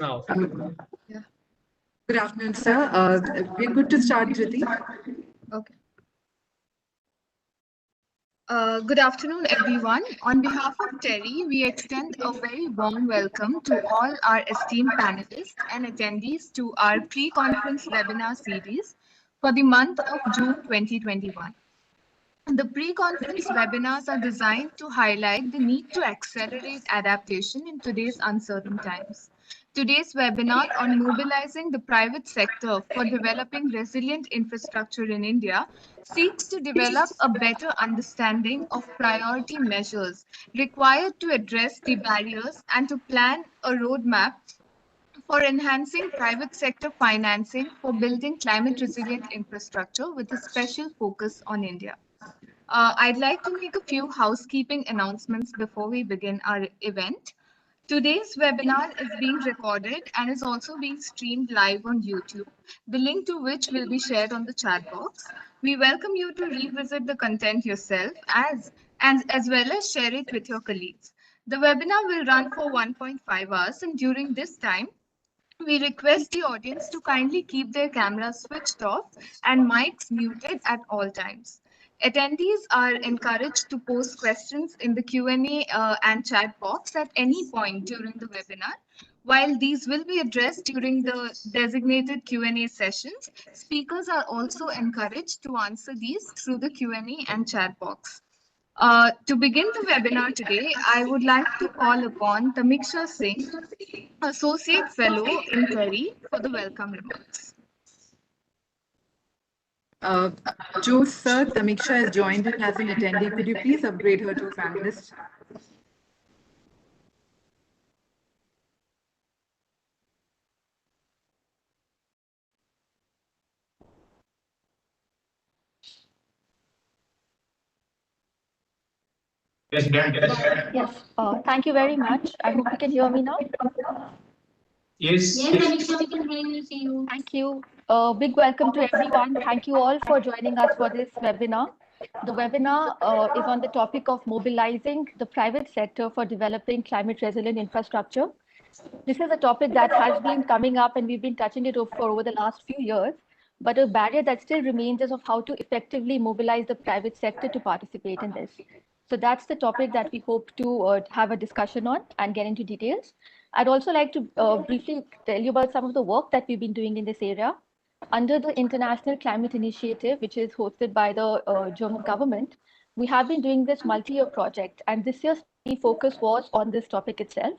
Now. Yeah. Good afternoon, sir. We're good to start, Jyoti. Okay. Good afternoon, everyone. On behalf of Terry, we extend a very warm welcome to all our esteemed panelists and attendees to our pre-conference webinar series for the month of June 2021. The pre-conference webinars are designed to highlight the need to accelerate adaptation in today's uncertain times. Today's webinar on mobilizing the private sector for developing resilient infrastructure in India seeks to develop a better understanding of priority measures required to address the barriers and to plan a roadmap for enhancing private sector financing for building climate resilient infrastructure with a special focus on India. I'd like to make a few housekeeping announcements before we begin our event. Today's webinar is being recorded and is also being streamed live on YouTube, the link to which will be shared on the chat box. We welcome you to revisit the content yourself as well as share it with your colleagues. The webinar will run for 1.5 hours, and during this time, we request the audience to kindly keep their cameras switched off and mics muted at all times. Attendees are encouraged to post questions in the Q&A and chat box at any point during the webinar. While these will be addressed during the designated Q&A sessions, speakers are also encouraged to answer these through the Q&A and chat box. To begin the webinar today, I would like to call upon Tamiksha Singh, Associate Fellow in Terry, for the welcome remarks. Joe, sir, Tamiksha has joined in as an attendee. Could you please upgrade her to a panelist? Yes, thank you very much. I hope you can hear me now. Yes. Yes, Anisha, we can hear you, see you. Thank you. Big welcome to everyone. Thank you all for joining us for this webinar. The webinar is on the topic of mobilizing the private sector for developing climate resilient infrastructure. This is a topic that has been coming up and we've been touching it for over the last few years, but a barrier that still remains is of how to effectively mobilize the private sector to participate in this. So that's the topic that we hope to have a discussion on and get into details. I'd also like to briefly tell you about some of the work that we've been doing in this area. Under the International Climate Initiative, which is hosted by the German government, we have been doing this multi-year project, and this year's focus was on this topic itself.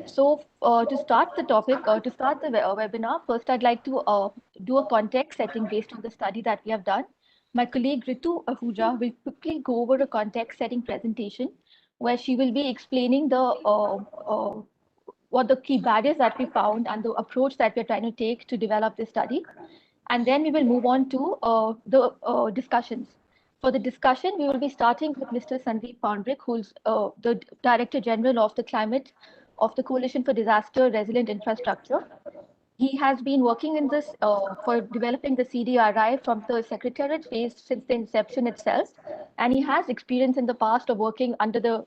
So to start the topic, to start the webinar, first I'd like to do a context setting based on the study that we have done. My colleague Ritu Ahuja will quickly go over a context setting presentation where she will be explaining the what the key barriers that we found and the approach that we're trying to take to develop this study. And then we will move on to the discussions. For the discussion, we will be starting with Mr. Sandeep Pandrik, who's the Director General of the Climate of the Coalition for Disaster Resilient Infrastructure. He has been working in this for developing the CDIR from the secretariat phase since the inception itself, and he has experience in the past of working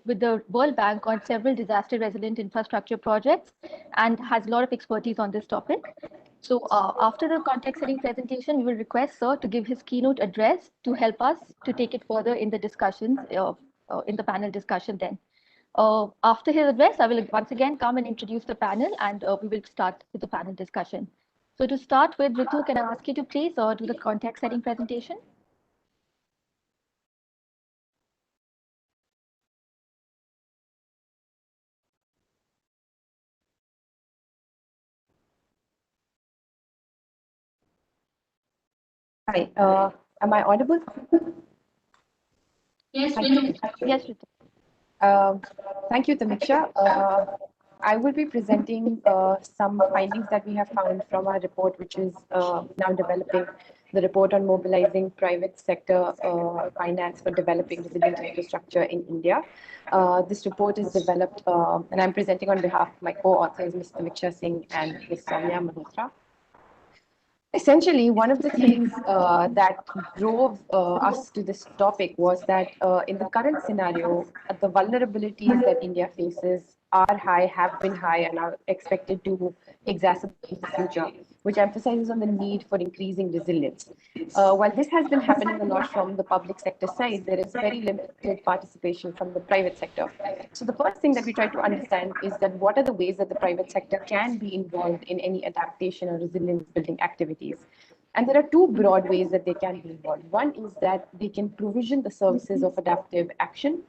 with the World Bank on several disaster resilient infrastructure projects, and has a lot of expertise on this topic. So after the context setting presentation, we will request Sir to give his keynote address to help us to take it further in the discussions in the panel discussion then. After his address, I will once again come and introduce the panel, and we will start with the panel discussion. So to start with, Ritu, can I ask you to please do the context setting presentation? Hi, am I audible? Yes, Ritu. Yes, Ritu. Thank you, Tamiksha. I will be presenting some findings that we have found from our report, which is now developing the report on mobilizing private sector finance for developing resilient infrastructure in India. This report is developed, and I'm presenting on behalf of my co-authors, Ms. Tamiksha Singh and Ms. Soumya Malhotra. Essentially, one of the things that drove us to this topic was that in the current scenario, the vulnerabilities that India faces are high, have been high, and are expected to exacerbate in the future, which emphasizes on the need for increasing resilience. While this has been happening a lot from the public sector side, there is very limited participation from the private sector. So the first thing that we try to understand is that what are the ways that the private sector can be involved in any adaptation or resilience building activities. And there are two broad ways that they can be involved. One is that they can provision the services of adaptive action,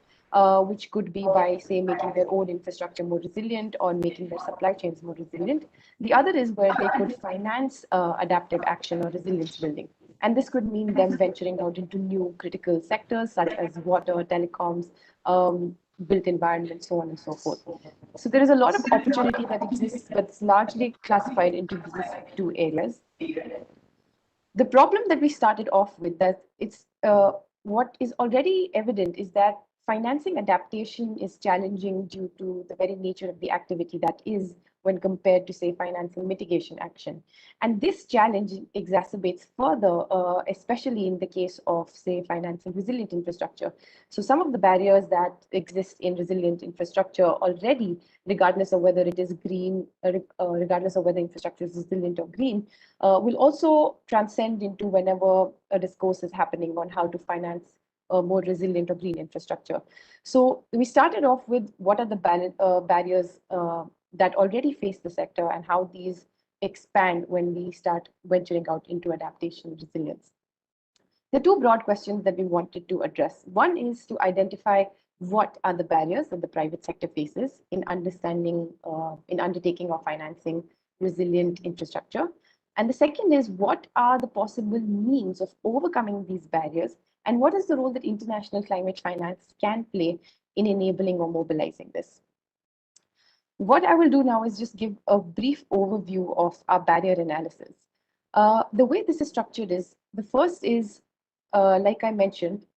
which could be by, say, making their own infrastructure more resilient or making their supply chains more resilient. The other is where they could finance adaptive action or resilience building. And this could mean them venturing out into new critical sectors such as water, telecoms, built environment, so on and so forth. So there is a lot of opportunity that exists, but it's largely classified into these two areas. The problem that we started off with, that it's what is already evident is that financing adaptation is challenging due to the very nature of the activity that is when compared to, say, financing mitigation action. And this challenge exacerbates further, especially in the case of, say, financing resilient infrastructure. So some of the barriers that exist in resilient infrastructure already, regardless of whether it is green, regardless of whether infrastructure is resilient or green, will also transcend into whenever a discourse is happening on how to finance more resilient or green infrastructure. So we started off with what are the barriers that already face the sector and how these expand when we start venturing out into adaptation and resilience. The two broad questions that we wanted to address. One is to identify what are the barriers that the private sector faces in understanding, in undertaking or financing resilient infrastructure. And the second is what are the possible means of overcoming these barriers, and what is the role that international climate finance can play in enabling or mobilizing this. What I will do now is just give a brief overview of our barrier analysis. The way this is structured is, the first is, like I mentioned,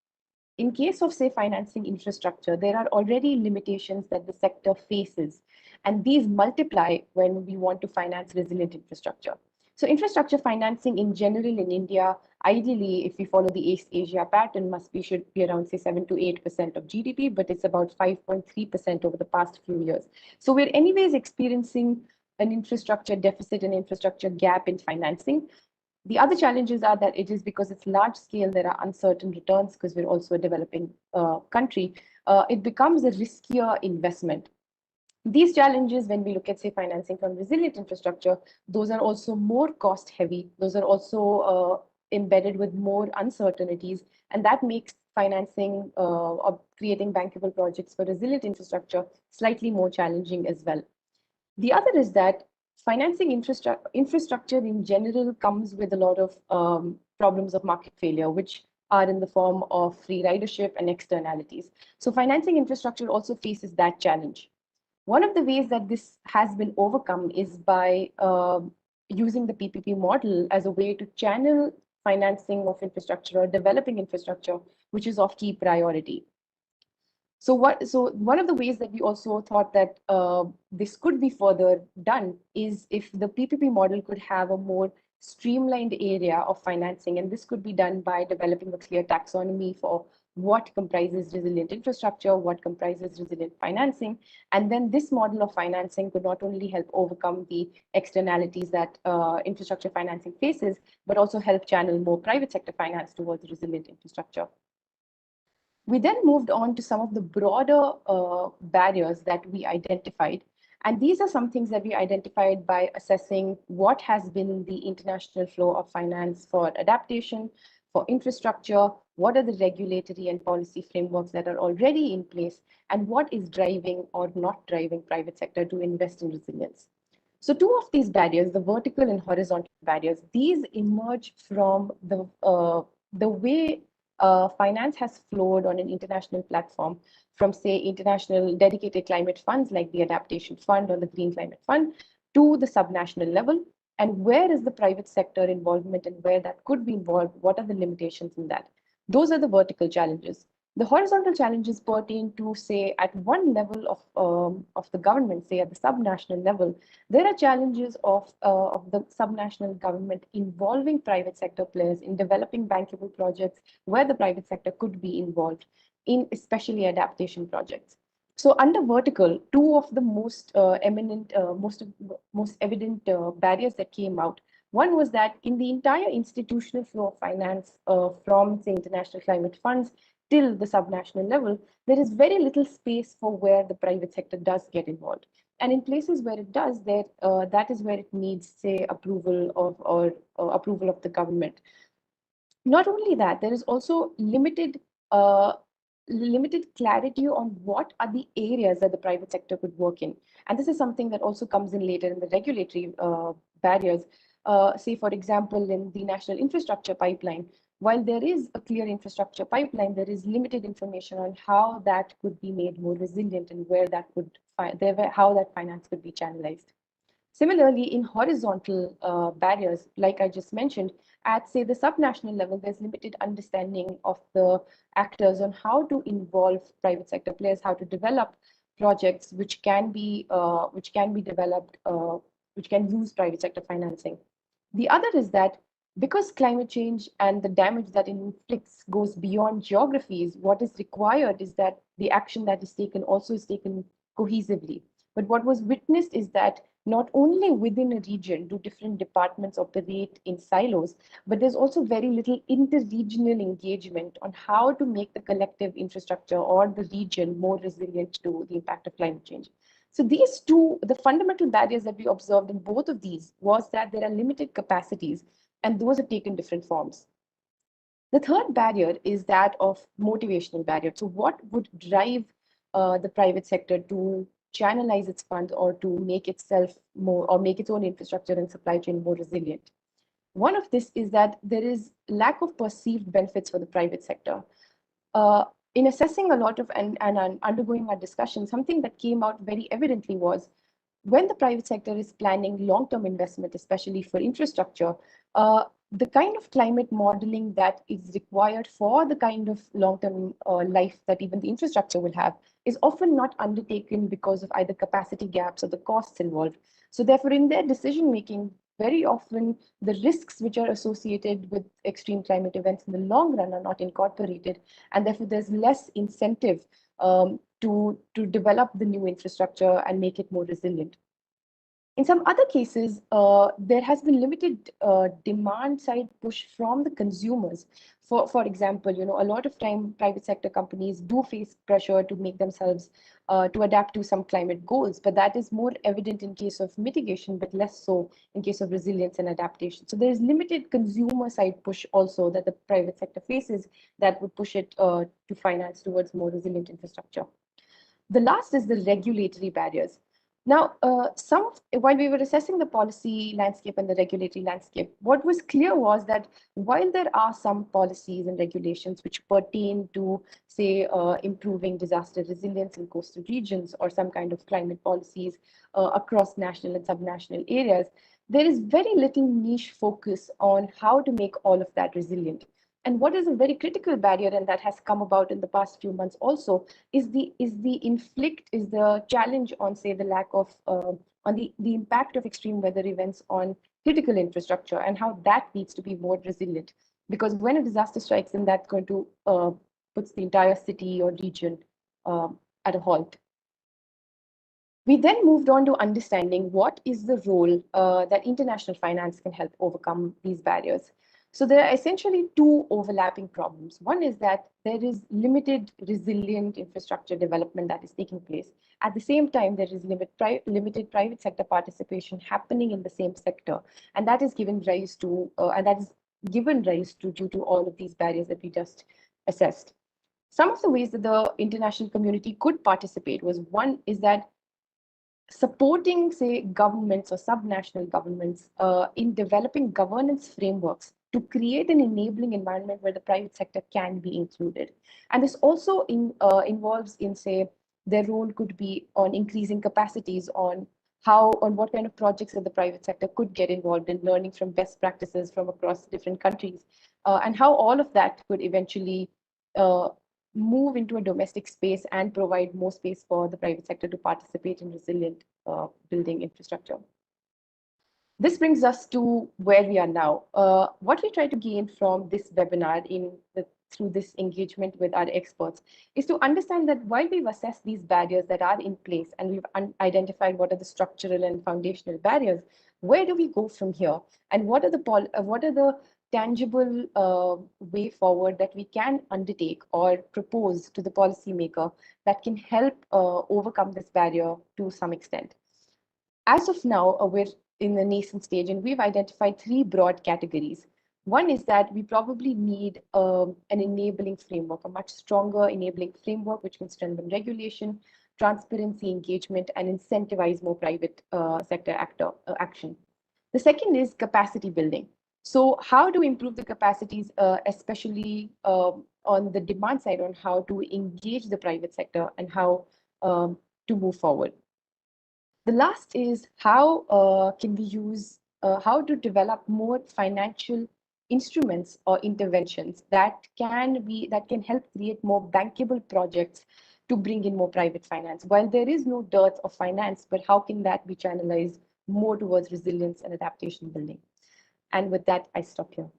in case of, say, financing infrastructure, there are already limitations that the sector faces, and these multiply when we want to finance resilient infrastructure. So infrastructure financing in general in India, ideally, if we follow the East Asia pattern, should be around, say, 7 to 8% of GDP, but it's about 5.3% over the past few years. So we're anyways experiencing an infrastructure deficit, an infrastructure gap in financing. The other challenges are that it is because it's large scale, there are uncertain returns because we're also a developing country. It becomes a riskier investment. These challenges, when we look at, say, financing from resilient infrastructure, those are also more cost heavy. Those are also embedded with more uncertainties, and that makes financing or creating bankable projects for resilient infrastructure slightly more challenging as well. The other is that financing infrastructure in general comes with a lot of problems of market failure, which are in the form of free ridership and externalities. So financing infrastructure also faces that challenge. One of the ways that this has been overcome is by using the PPP model as a way to channel financing of infrastructure or developing infrastructure, which is of key priority. So one of the ways that we also thought that this could be further done is if the PPP model could have a more streamlined area of financing, and this could be done by developing a clear taxonomy for what comprises resilient infrastructure, what comprises resilient financing, and then this model of financing could not only help overcome the externalities that infrastructure financing faces, but also help channel more private sector finance towards resilient infrastructure. We then moved on to some of the broader barriers that we identified. And these are some things that we identified by assessing what has been the international flow of finance for adaptation, for infrastructure, what are the regulatory and policy frameworks that are already in place, and what is driving or not driving private sector to invest in resilience. So two of these barriers, the vertical and horizontal barriers, these emerge from the way finance has flowed on an international platform from, say, international dedicated climate funds like the Adaptation Fund or the Green Climate Fund to the subnational level. And where is the private sector involvement and where that could be involved? What are the limitations in that? Those are the vertical challenges. The horizontal challenges pertain to, say, at one level of the government, say at the subnational level, there are challenges of the subnational government involving private sector players in developing bankable projects where the private sector could be involved in especially adaptation projects. So under vertical, two of the most most evident barriers that came out. One was that in the entire institutional flow of finance from, say, international climate funds till the subnational level, there is very little space for where the private sector does get involved. And in places where it does, that is where it needs, say, approval of or approval of the government. Not only that, there is also uh, limited clarity on what are the areas that the private sector could work in. And this is something that also comes in later in the regulatory barriers. Say, for example, in the national infrastructure pipeline, while there is a clear infrastructure pipeline, there is limited information on how that could be made more resilient and where that could how that finance could be channelized. Similarly, in horizontal barriers, like I just mentioned, at, say, the subnational level, there's limited understanding of the actors on how to involve private sector players, how to develop projects which can be developed, which can use private sector financing. The other is that because climate change and the damage that it inflicts goes beyond geographies, what is required is that the action that is taken also is taken cohesively. But what was witnessed is that not only within a region do different departments operate in silos, but there's also very little inter-regional engagement on how to make the collective infrastructure or the region more resilient to the impact of climate change. So these two, the fundamental barriers that we observed in both of these was that there are limited capacities, and those have taken different forms. The third barrier is that of motivational barrier. So what would drive the private sector to channelize its funds or to make itself more, or make its own infrastructure and supply chain more resilient? One of this is that there is lack of perceived benefits for the private sector. In assessing a lot of and undergoing our discussion, something that came out very evidently was when the private sector is planning long-term investment, especially for infrastructure, the kind of climate modeling that is required for the kind of long-term life that even the infrastructure will have is often not undertaken because of either capacity gaps or the costs involved. So therefore, in their decision-making, very often the risks which are associated with extreme climate events in the long run are not incorporated, and therefore there's less incentive to develop the new infrastructure and make it more resilient. In some other cases, there has been limited demand side push from the consumers. For example, a lot of time private sector companies do face pressure to make themselves to adapt to some climate goals, but that is more evident in case of mitigation, but less so in case of resilience and adaptation. So there is limited consumer side push also that the private sector faces that would push it to finance towards more resilient infrastructure. The last is the regulatory barriers. Now, while we were assessing the policy landscape and the regulatory landscape, what was clear was that while there are some policies and regulations which pertain to, say, improving disaster resilience in coastal regions or some kind of climate policies across national and subnational areas, there is very little niche focus on how to make all of that resilient. And what is a very critical barrier, and that has come about in the past few months also, is the challenge on, say, the lack of on the impact of extreme weather events on critical infrastructure and how that needs to be more resilient. Because when a disaster strikes, then that's going to puts the entire city or region at a halt. We then moved on to understanding what is the role that international finance can help overcome these barriers. So there are essentially two overlapping problems. One is that there is limited resilient infrastructure development that is taking place. At the same time, there is limited private sector participation happening in the same sector. And that is given rise to, due to all of these barriers that we just assessed. Some of the ways that the international community could participate was, one is that supporting, say, governments or subnational governments in developing governance frameworks to create an enabling environment where the private sector can be included. And this also involves in, say, their role could be on increasing capacities on what kind of projects that the private sector could get involved in, learning from best practices from across different countries, and how all of that could eventually move into a domestic space and provide more space for the private sector to participate in resilient building infrastructure. This brings us to where we are now. What we try to gain from this webinar in the through this engagement with our experts is to understand that while we've assessed these barriers that are in place and we've identified what are the structural and foundational barriers, where do we go from here? And what are the tangible way forward that we can undertake or propose to the policymaker that can help overcome this barrier to some extent? As of now, we're in the nascent stage and we've identified three broad categories. One is that we probably need an enabling framework, a much stronger enabling framework, which can strengthen regulation, transparency, engagement, and incentivize more private sector action. The second is capacity building. So how to improve the capacities, especially on the demand side, on how to engage the private sector and how to move forward. The last is how can we use, how to develop more financial instruments or interventions that can help create more bankable projects to bring in more private finance. While there is no dearth of finance, but how can that be channelized more towards resilience and adaptation building? And with that, I stop here.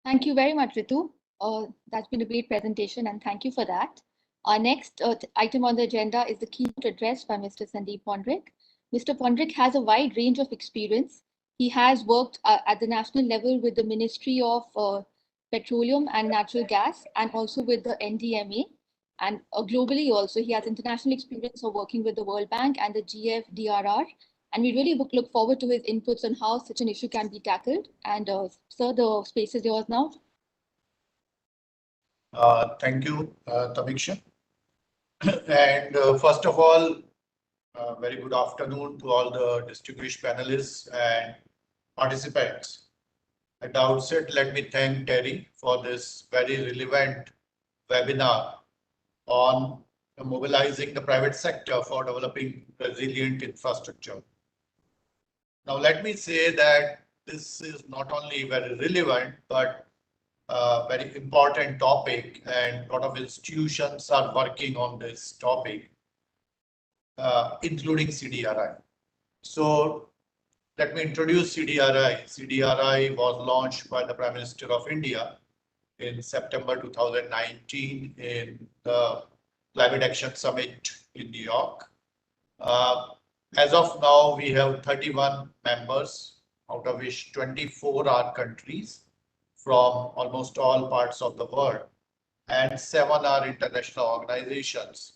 Thank you very much, Ritu. That's been a great presentation, and thank you for that. Our next item on the agenda is the keynote address by Mr. Sandeep Pondrik. Mr. Pondrik has a wide range of experience. He has worked at the national level with the Ministry of Petroleum and Natural Gas and also with the NDMA. And globally also, he has international experience of working with the World Bank and the GFDRR. And we really look forward to his inputs on how such an issue can be tackled. And sir, the space is yours now. Thank you, Tamiksha. And first of all, very good afternoon to all the distinguished panelists and participants. At the outset, let me thank Terry for this very relevant webinar on mobilizing the private sector for developing resilient infrastructure. Now, let me say that this is not only very relevant, but a very important topic, and a lot of institutions are working on this topic, including CDRI. So let me introduce CDRI. CDRI was launched by the Prime Minister of India in September 2019 in the Climate Action Summit in New York. As of now, we have 31 members, out of which 24 are countries from almost all parts of the world, and 7 are international organizations,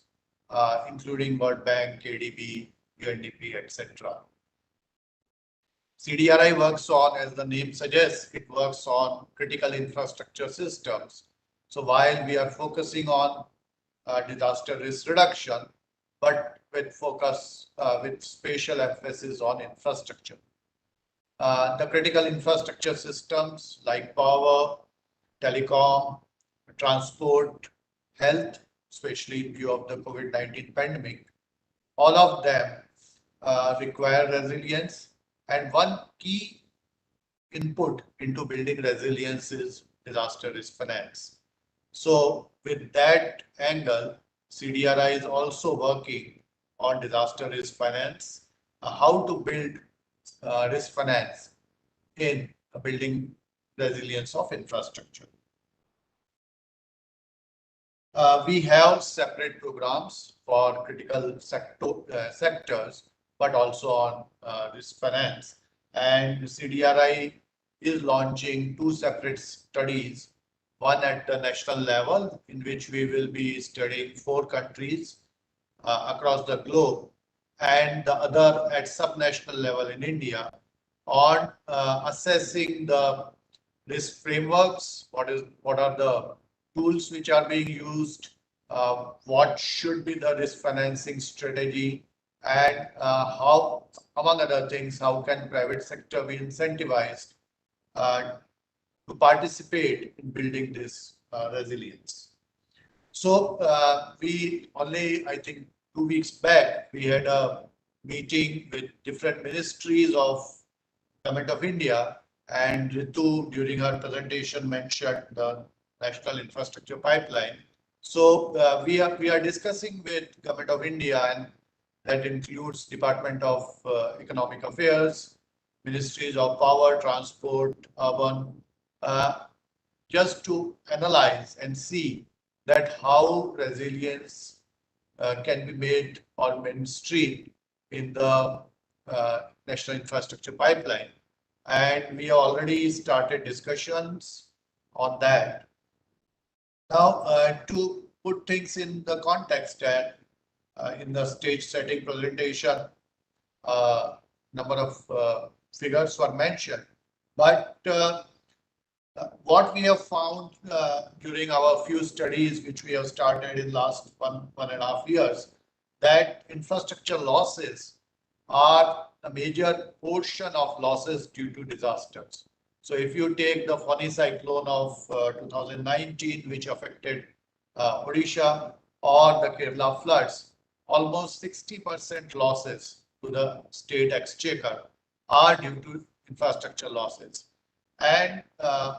including World Bank, KDB, UNDP, etc. CDRI works on, as the name suggests, it works on critical infrastructure systems. So while we are focusing on disaster risk reduction, but with focus, with spatial emphasis on infrastructure. The critical infrastructure systems like power, telecom, transport, health, especially in view of the COVID-19 pandemic, all of them require resilience. And one key input into building resilience is disaster risk finance. So with that angle, CDRI is also working on disaster risk finance, how to build risk finance in building resilience of infrastructure. We have separate programs for critical sectors, but also on risk finance. And CDRI is launching 2 separate studies, one at the national level, in which we will be studying 4 countries across the globe, and the other at subnational level in India on assessing the risk frameworks, what are the tools which are being used, what should be the risk financing strategy, and how, among other things, how can private sector be incentivized to participate in building this resilience. So we only, I think, 2 weeks back, we had a meeting with different ministries of Government of India, and Ritu, during her presentation, mentioned the National Infrastructure Pipeline. So we are discussing with Government of India, and that includes Department of Economic Affairs, ministries of power, transport, urban, just to analyze and see that how resilience can be made or mainstreamed in the national infrastructure pipeline. And we already started discussions on that. Now, to put things in the context, and in the stage setting presentation, number of figures were mentioned, but what we have found during our few studies which we have started in last one and a half years, that infrastructure losses are a major portion of losses due to disasters. So if you take the Fani cyclone of 2019, which affected Odisha, or the Kerala floods, almost 60% losses to the state exchequer are due to infrastructure losses. And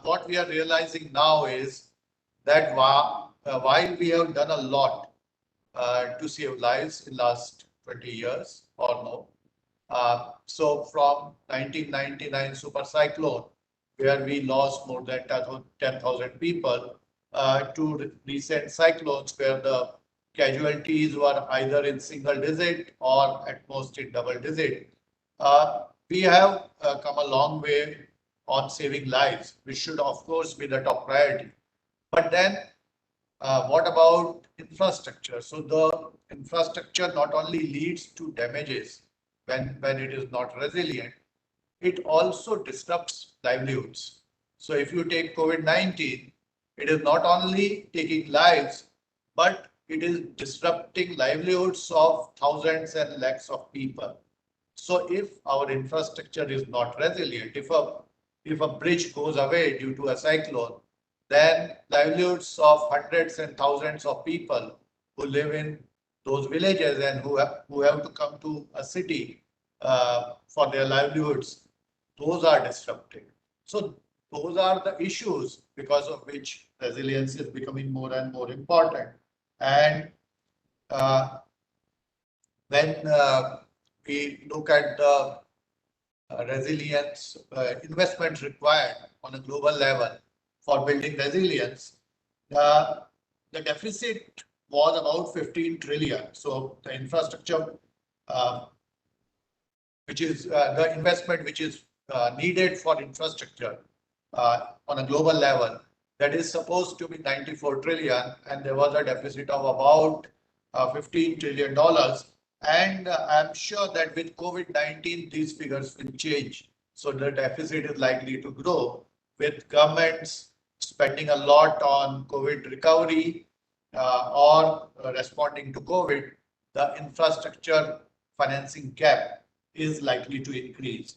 what we are realizing now is that while we have done a lot to save lives in last 20 years or more, so from 1999 super cyclone, where we lost more than 10,000 people, to recent cyclones where the casualties were either in single digit or at most in double digit. We have come a long way on saving lives, which should of course be the top priority. But then what about infrastructure? So the infrastructure not only leads to damages when it is not resilient, it also disrupts livelihoods. So if you take COVID-19, it is not only taking lives, but it is disrupting livelihoods of thousands and lakhs of people. So if our infrastructure is not resilient, if a bridge goes away due to a cyclone, then livelihoods of hundreds and thousands of people who live in those villages and who have to come to a city for their livelihoods, those are disrupted. So those are the issues because of which resilience is becoming more and more important. And when we look at the resilience investment required on a global level for building resilience, the deficit was about 15 trillion. So the infrastructure, which is the investment which is needed for infrastructure on a global level, that is supposed to be 94 trillion, and there was a deficit of about $15 trillion. And I'm sure that with COVID-19, these figures will change. So the deficit is likely to grow with governments spending a lot on COVID recovery or responding to COVID. The infrastructure financing gap is likely to increase.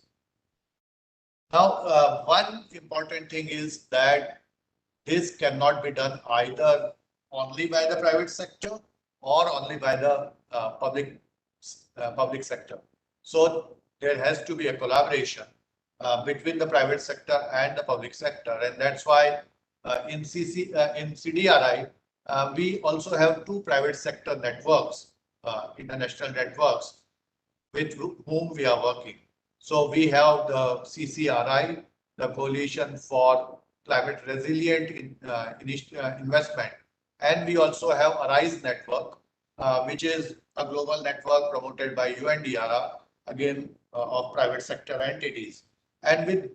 Now, one important thing is that this cannot be done either only by the private sector or only by the public sector. So there has to be a collaboration between the private sector and the public sector, and that's why in CDRI we also have two private sector networks, international networks, with whom we are working. So we have the CCRI, the Coalition for Climate Resilient Investment, and we also have ARISE network, which is a global network promoted by UNDRR, again of private sector entities. And with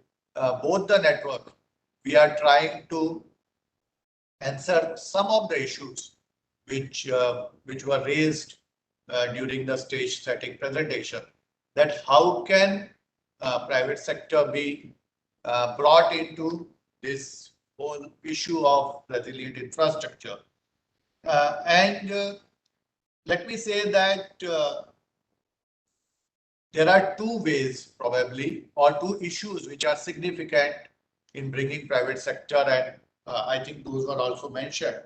both the network, we are trying to answer some of the issues which were raised during the stage setting presentation, that how can private sector be brought into this whole issue of resilient infrastructure. Let me say that there are two ways probably, or two issues which are significant in bringing private sector, and I think those were also mentioned.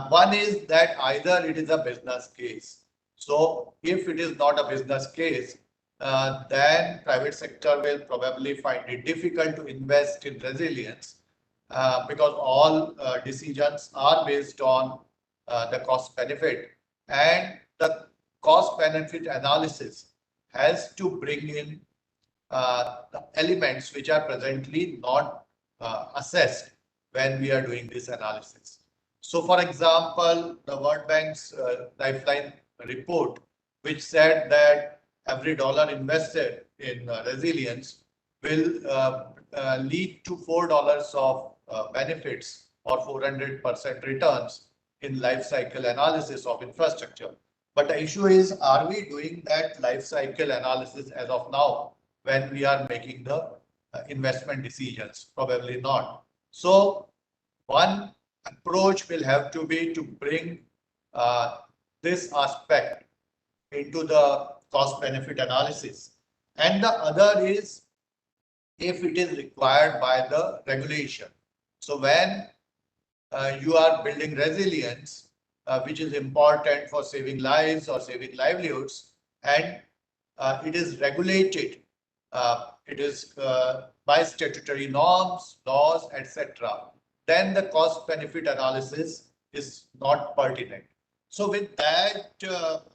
One is that either it is a business case. So if it is not a business case, then private sector will probably find it difficult to invest in resilience because all decisions are based on the cost benefit, and the cost benefit analysis has to bring in the elements which are presently not assessed when we are doing this analysis. So, for example, the World Bank's Lifeline report, which said that every dollar invested in resilience will lead to $4 of benefits or 400% returns in life cycle analysis of infrastructure. But the issue is, are we doing that life cycle analysis as of now when we are making the investment decisions? Probably not. So one approach will have to be to bring this aspect into the cost benefit analysis. And the other is if it is required by the regulation. So when you are building resilience, which is important for saving lives or saving livelihoods, and it is regulated, it is by statutory norms, laws, etc., then the cost benefit analysis is not pertinent. So with that,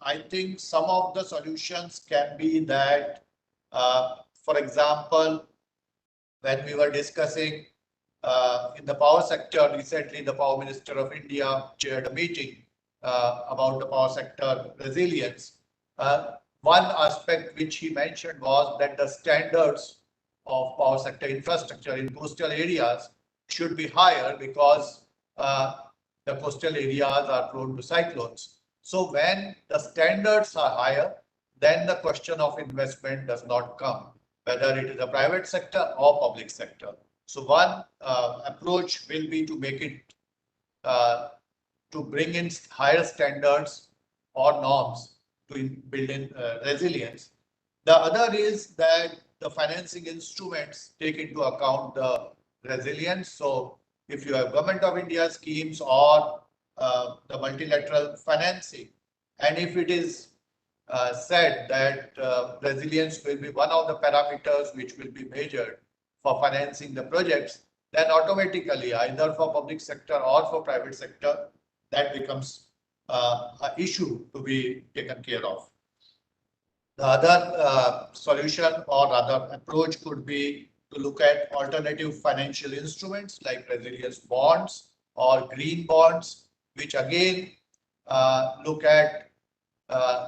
I think some of the solutions can be that, for example, when we were discussing in the power sector recently, the Power Minister of India chaired a meeting about the power sector resilience. One aspect which he mentioned was that the standards of power sector infrastructure in coastal areas should be higher because the coastal areas are prone to cyclones. So when the standards are higher, then the question of investment does not come, whether it is a private sector or public sector. So one approach will be to make it, to bring in higher standards or norms to build in resilience. The other is that the financing instruments take into account the resilience. So if you have Government of India schemes or the multilateral financing, and if it is said that resilience will be one of the parameters which will be measured for financing the projects, then automatically either for public sector or for private sector, that becomes an issue to be taken care of. The other solution or rather approach could be to look at alternative financial instruments like resilience bonds or green bonds, which again look at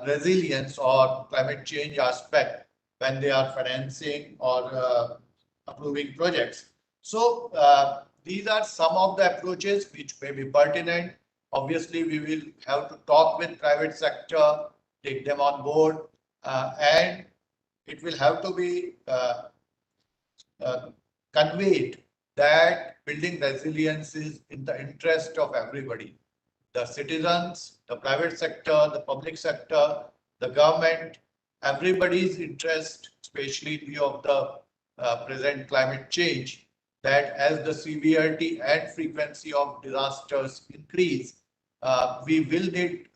resilience or climate change aspect when they are financing or approving projects. So these are some of the approaches which may be pertinent. Obviously, we will have to talk with private sector, take them on board, and it will have to be conveyed that building resilience is in the interest of everybody. The citizens, the private sector, the public sector, the government, everybody's interest, especially in view of the present climate change, that as the severity and frequency of disasters increase, we will need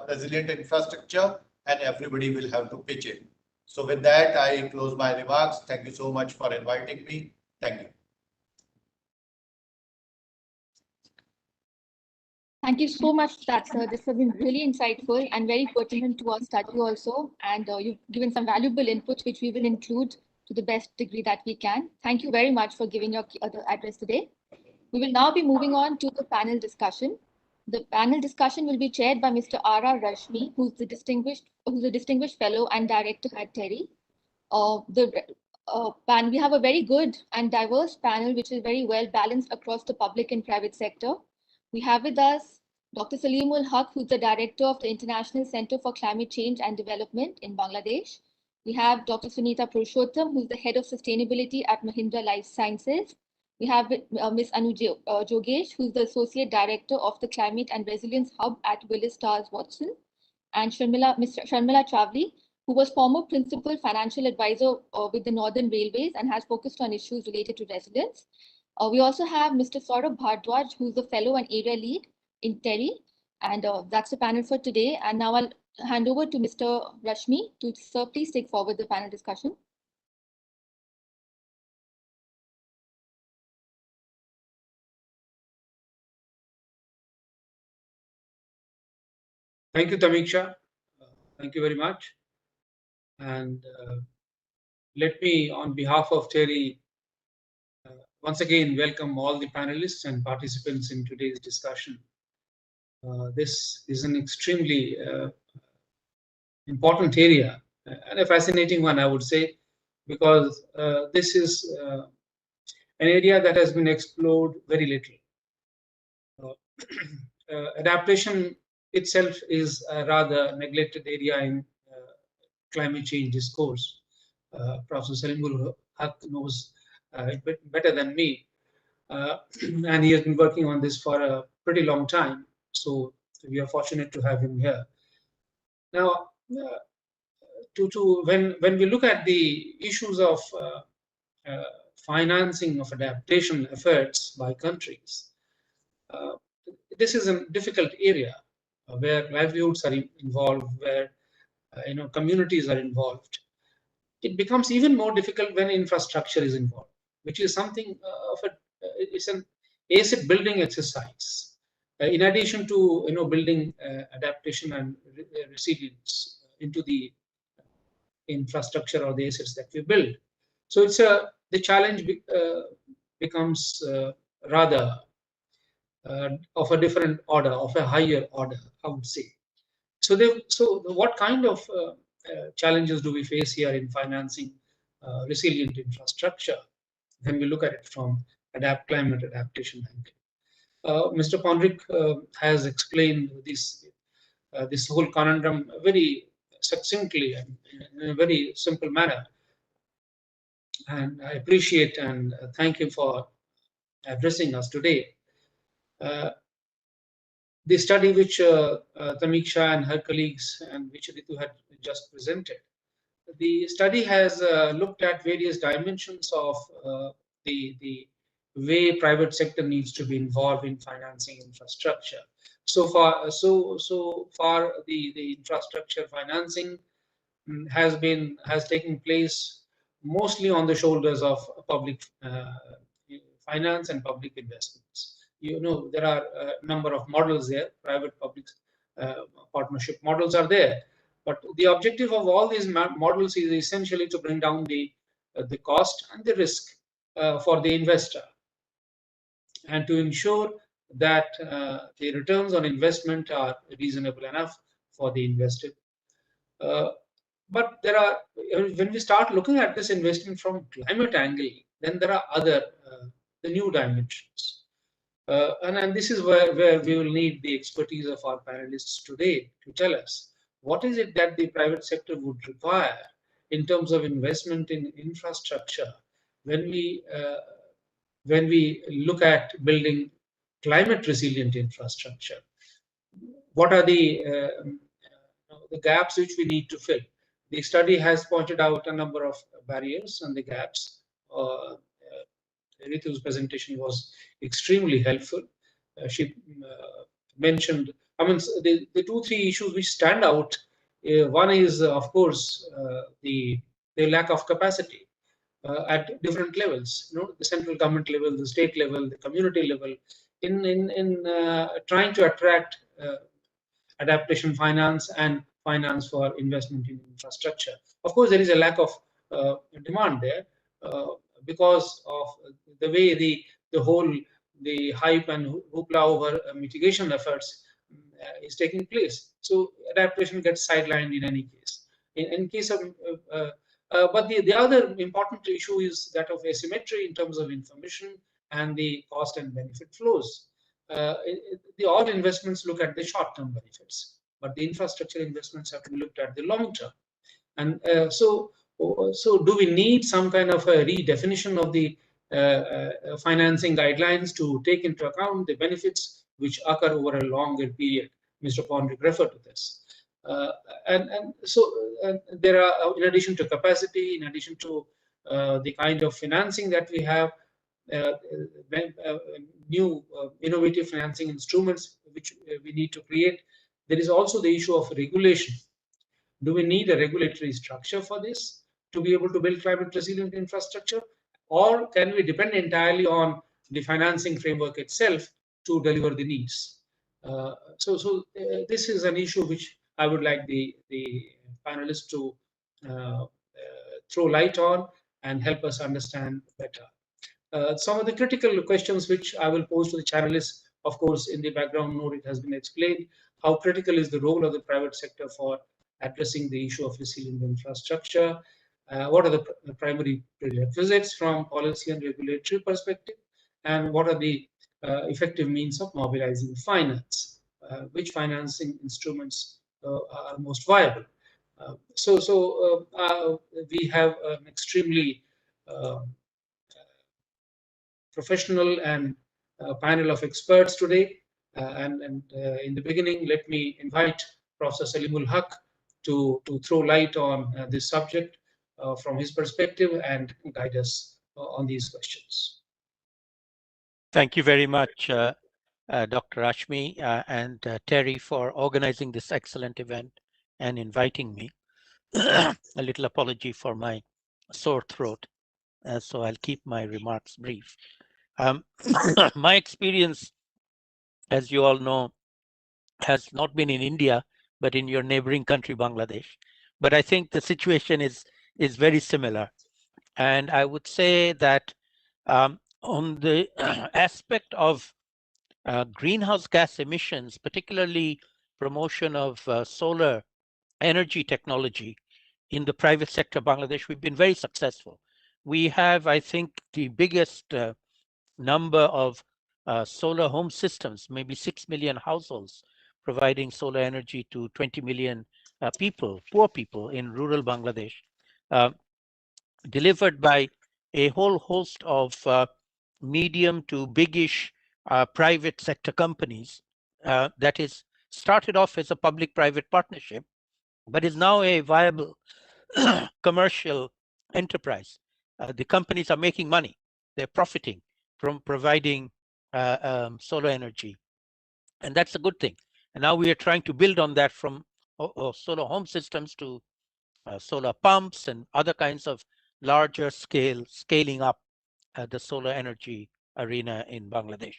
resilient infrastructure and everybody will have to pitch in. So with that, I close my remarks. Thank you so much for inviting me. Thank you. Thank you so much for that, sir. This has been really insightful and very pertinent to our study also. And you've given some valuable input, which we will include to the best degree that we can. Thank you very much for giving your address today. We will now be moving on to the panel discussion. The panel discussion will be chaired by Mr. R.R. Rashmi, who's a distinguished fellow and director at TERI. We have a very good and diverse panel, which is very well balanced across the public and private sector. We have with us Dr. Salimul Haq, who's the director of the International Center for Climate Change and Development in Bangladesh. We have Dr. Sunita Purushottam, who's the head of sustainability at Mahindra Life Sciences. We have Ms. Anu Jogesh, who's the associate director of the Climate and Resilience Hub at Willis Towers Watson, and Ms. Sharmila Chavli, who was former principal financial advisor with the Northern Railways and has focused on issues related to resilience. We also have Mr. Saurabh Bhardwaj, who's the fellow and area lead in TERI, and that's the panel for today. And now I'll hand over to Mr. Rashmi to, sir, please take forward the panel discussion. Thank you, Tamiksha. Thank you very much. And Let me, on behalf of Terry, once again welcome all the panelists and participants in today's discussion. This is an extremely important area and a fascinating one, I would say, because this is an area that has been explored very little. Adaptation itself is a rather neglected area in climate change discourse. Professor Salimul Haq knows better than me, and he has been working on this for a pretty long time. So we are fortunate to have him here. Now, when we look at the issues of financing of adaptation efforts by countries, this is a difficult area where livelihoods are involved, where communities are involved. It becomes even more difficult when infrastructure is involved, which is something of it's an asset building exercise. In addition to building adaptation and resilience into the infrastructure or the assets that we build. So it's the challenge becomes rather of a different order, of a higher order, I would say. So what kind of challenges do we face here in financing resilient infrastructure when we look at it from climate adaptation angle? Mr. Pondrick has explained this whole conundrum very succinctly and in a very simple manner, and I appreciate and thank him for addressing us today. The study which Tamiksha and her colleagues and which Ritu had just presented, the study has looked at various dimensions of the way private sector needs to be involved in financing infrastructure. So far, the infrastructure financing has taken place mostly on the shoulders of public finance and public investments. There are a number of models there, private-public partnership models are there. But the objective of all these models is essentially to bring down the cost and the risk for the investor, and to ensure that the returns on investment are reasonable enough for the invested. But when we start looking at this investment from climate angle, then there are other the new dimensions. And this is where we will need the expertise of our panelists today to tell us what is it that the private sector would require in terms of investment in infrastructure when we look at building climate resilient infrastructure. What are the gaps which we need to fill? The study has pointed out a number of barriers and the gaps. Ritu's presentation was extremely helpful. She mentioned, the 2-3 issues which stand out. One is, of course, the lack of capacity at different levels. The central government level, the state level, the community level, in trying to attract adaptation finance and finance for investment in infrastructure. Of course, there is a lack of demand there because of the way the hype and hoopla over mitigation efforts is taking place. So adaptation gets sidelined in any case. In case of, but the other important issue is that of asymmetry in terms of information and the cost and benefit flows. All investments look at the short-term benefits, but the infrastructure investments have to be looked at the long-term. And so do we need some kind of a redefinition of the financing guidelines to take into account the benefits which occur over a longer period? Mr. Pondrick referred to this. So there are, in addition to capacity, in addition to the kind of financing that we have, new innovative financing instruments which we need to create, there is also the issue of regulation. Do we need a regulatory structure for this to be able to build climate resilient infrastructure, or can we depend entirely on the financing framework itself to deliver the needs? This is an issue which I would like the panelists to throw light on and help us understand better. Some of the critical questions which I will pose to the panelists, of course, in the background note, it has been explained how critical is the role of the private sector for addressing the issue of resilient infrastructure. What are the primary prerequisites from policy and regulatory perspective, and what are the effective means of mobilizing finance? Which financing instruments are most viable? We have an extremely professional and panel of experts today. In the beginning, let me invite Professor Salimul Haq to throw light on this subject from his perspective and guide us on these questions. Thank you very much, Dr. Ashmi and Terry, for organizing this excellent event and inviting me. A little apology for my sore throat, so I'll keep my remarks brief. My experience, as you all know, has not been in India, but in your neighboring country, Bangladesh. But I think the situation is very similar. And I would say that on the aspect of greenhouse gas emissions, particularly promotion of solar energy technology in the private sector of Bangladesh, we've been very successful. We have, I think, the biggest number of solar home systems, maybe 6 million households providing solar energy to 20 million people, poor people in rural Bangladesh, delivered by a whole host of medium to biggish private sector companies that is started off as a public-private partnership, but is now a viable commercial enterprise. The companies are making money. They're profiting from providing solar energy. And that's a good thing. And now we are trying to build on that from solar home systems to solar pumps and other kinds of larger scaling up the solar energy arena in Bangladesh.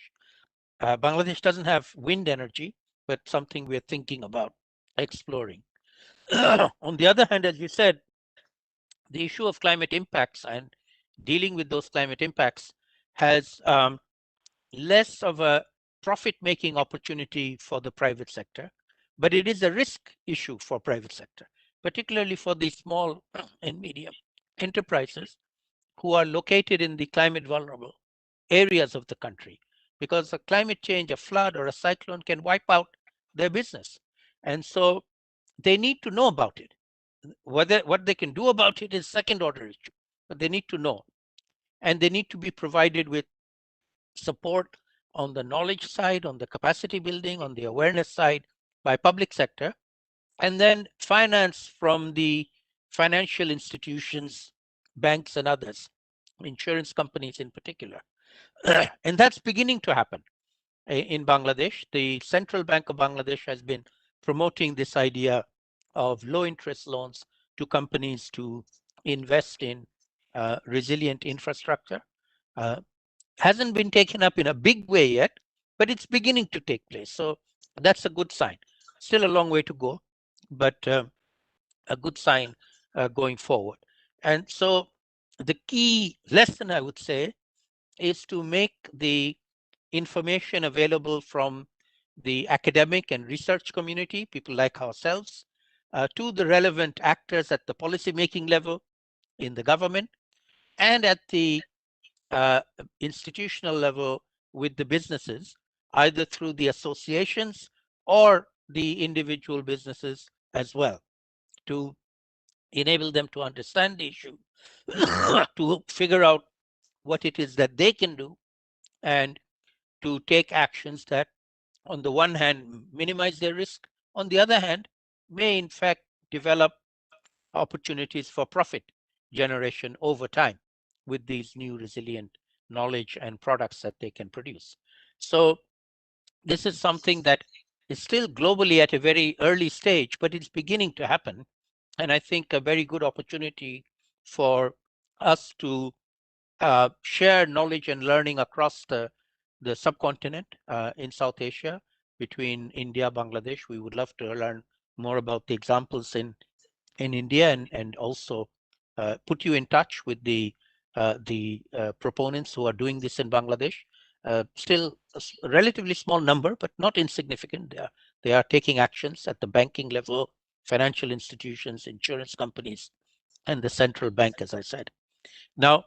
Bangladesh doesn't have wind energy, but something we're thinking about exploring. On the other hand, as you said, the issue of climate impacts and dealing with those climate impacts has less of a profit-making opportunity for the private sector, but it is a risk issue for private sector, particularly for the small and medium enterprises who are located in the climate vulnerable areas of the country, because a climate change, a flood or a cyclone can wipe out their business. And so they need to know about it. What they can do about it is second order issue, but they need to know. And they need to be provided with support on the knowledge side, on the capacity building, on the awareness side by public sector, and then finance from the financial institutions, banks and others, insurance companies in particular. And that's beginning to happen in Bangladesh. The Central Bank of Bangladesh has been promoting this idea of low interest loans to companies to invest in resilient infrastructure. Hasn't been taken up in a big way yet, but it's beginning to take place. So that's a good sign. Still a long way to go, but a good sign going forward. And so the key lesson, I would say, is to make the information available from the academic and research community, people like ourselves, to the relevant actors at the policy-making level in the government and at the institutional level with the businesses, either through the associations or the individual businesses as well, to enable them to understand the issue, to figure out what it is that they can do, and to take actions that, on the one hand, minimize their risk, on the other hand, may in fact develop opportunities for profit generation over time with these new resilient knowledge and products that they can produce. So this is something that is still globally at a very early stage, but it's beginning to happen. And I think a very good opportunity for us to share knowledge and learning across the subcontinent in South Asia, between India, Bangladesh. We would love to learn more about the examples in India and also put you in touch with the proponents who are doing this in Bangladesh. Still a relatively small number, but not insignificant. They are taking actions at the banking level, financial institutions, insurance companies, and the central bank, as I said. Now,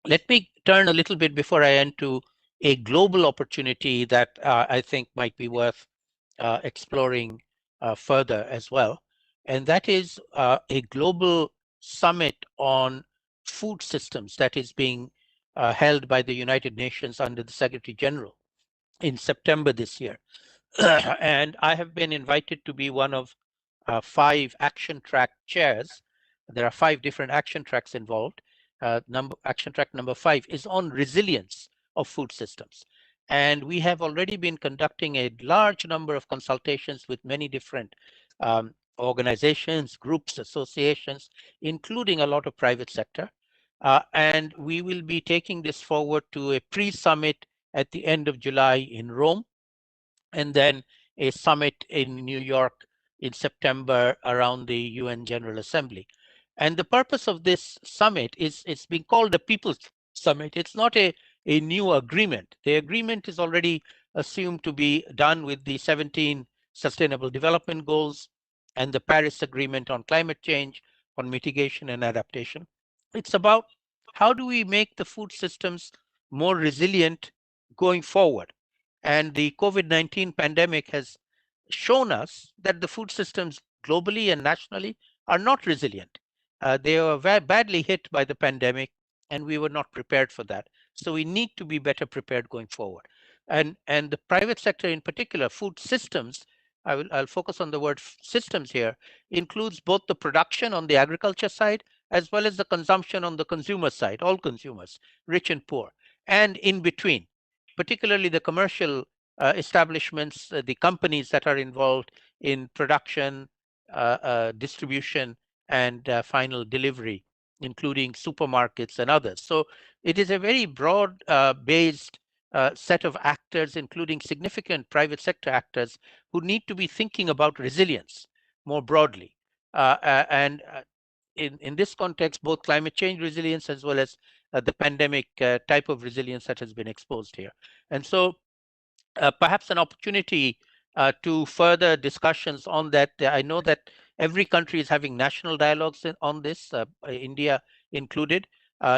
let me turn a little bit before I end to a global opportunity that I think might be worth exploring further as well. And that is a global summit on food systems that is being held by the United Nations under the Secretary General in September this year. And I have been invited to be one of 5 action track chairs. There are 5 different action tracks involved. Action track number 5 is on resilience of food systems. And we have already been conducting a large number of consultations with many different organizations, groups, associations, including a lot of private sector. And we will be taking this forward to a pre-summit at the end of July in Rome, and then a summit in New York in September around the UN General Assembly. And the purpose of this summit is, it's being called a People's Summit. It's not a new agreement. The agreement is already assumed to be done with the 17 Sustainable Development Goals and the Paris Agreement on climate change, on mitigation and adaptation. It's about how do we make the food systems more resilient going forward. And the COVID-19 pandemic has shown us that the food systems globally and nationally are not resilient. They were very badly hit by the pandemic, and we were not prepared for that. So we need to be better prepared going forward. And the private sector in particular, food systems, I'll focus on the word systems here, includes both the production on the agriculture side as well as the consumption on the consumer side, all consumers, rich and poor, and in between, particularly the commercial establishments, the companies that are involved in production, distribution, and final delivery, including supermarkets and others. So it is a very broad based set of actors, including significant private sector actors who need to be thinking about resilience more broadly. And in this context, both climate change resilience as well as the pandemic type of resilience that has been exposed here. And so perhaps an opportunity to further discussions on that. I know that every country is having national dialogues on this, India included.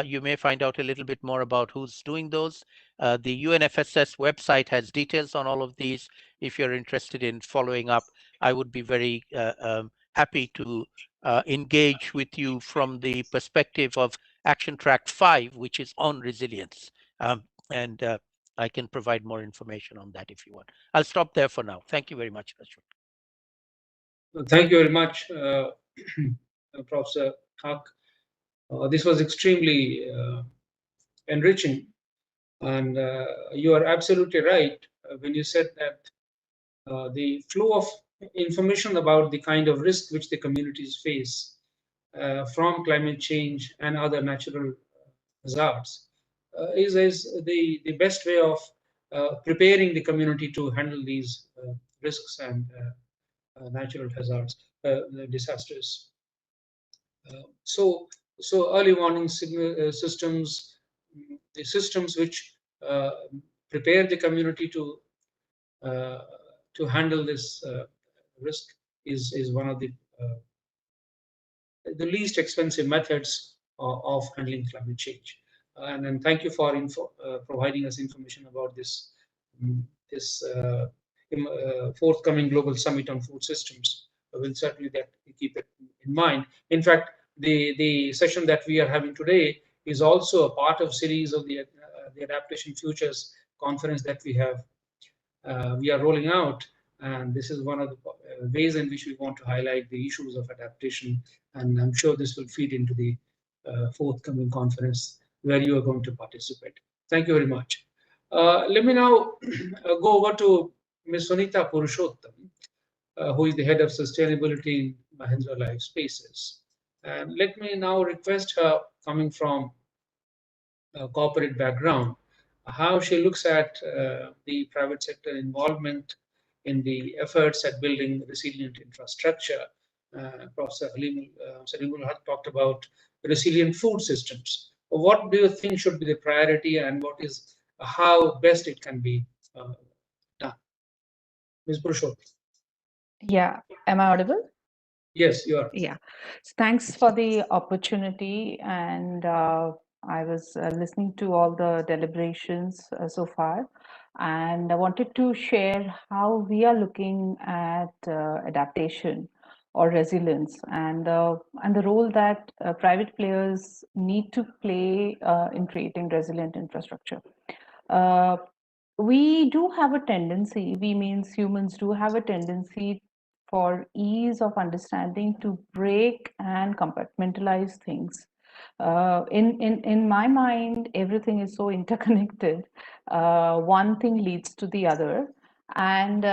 You may find out a little bit more about who's doing those. The UNFSS website has details on all of these. If you're interested in following up, I would be very happy to engage with you from the perspective of Action Track 5, which is on resilience. And I can provide more information on that if you want. I'll stop there for now. Thank you very much, Rashmi. Thank you very much, Professor Haq. This was extremely enriching, and you are absolutely right when you said that the flow of information about the kind of risk which the communities face from climate change and other natural hazards is the best way of preparing the community to handle these risks and natural hazards, disasters. So early warning systems, the systems which prepare the community to handle this risk is one of the least expensive methods of handling climate change. And thank you for providing us information about this forthcoming global summit on food systems. We'll certainly keep it in mind. In fact, the session that we are having today is also a part of series of the Adaptation Futures conference that we are rolling out. And this is one of the ways in which we want to highlight the issues of adaptation. And I'm sure this will feed into the forthcoming conference where you are going to participate. Thank you very much. Let me now go over to Ms. Sunita Purushottam, who is the head of sustainability in Mahindra Life Spaces. And let me now request her, coming from a corporate background, how she looks at the private sector involvement in the efforts at building resilient infrastructure. Professor Salimul Haq talked about resilient food systems. What do you think should be the priority, and what is how best it can be done? Ms. Purushottam. Yeah, am I audible? Yes, you are. Yeah, thanks for the opportunity. And I was listening to all the deliberations so far, and I wanted to share how we are looking at adaptation or resilience, and the role that private players need to play in creating resilient infrastructure. Uh, we do have a tendency, we means humans do have a tendency for ease of understanding to break and compartmentalize things. In my mind, everything is so interconnected. One thing leads to the other, and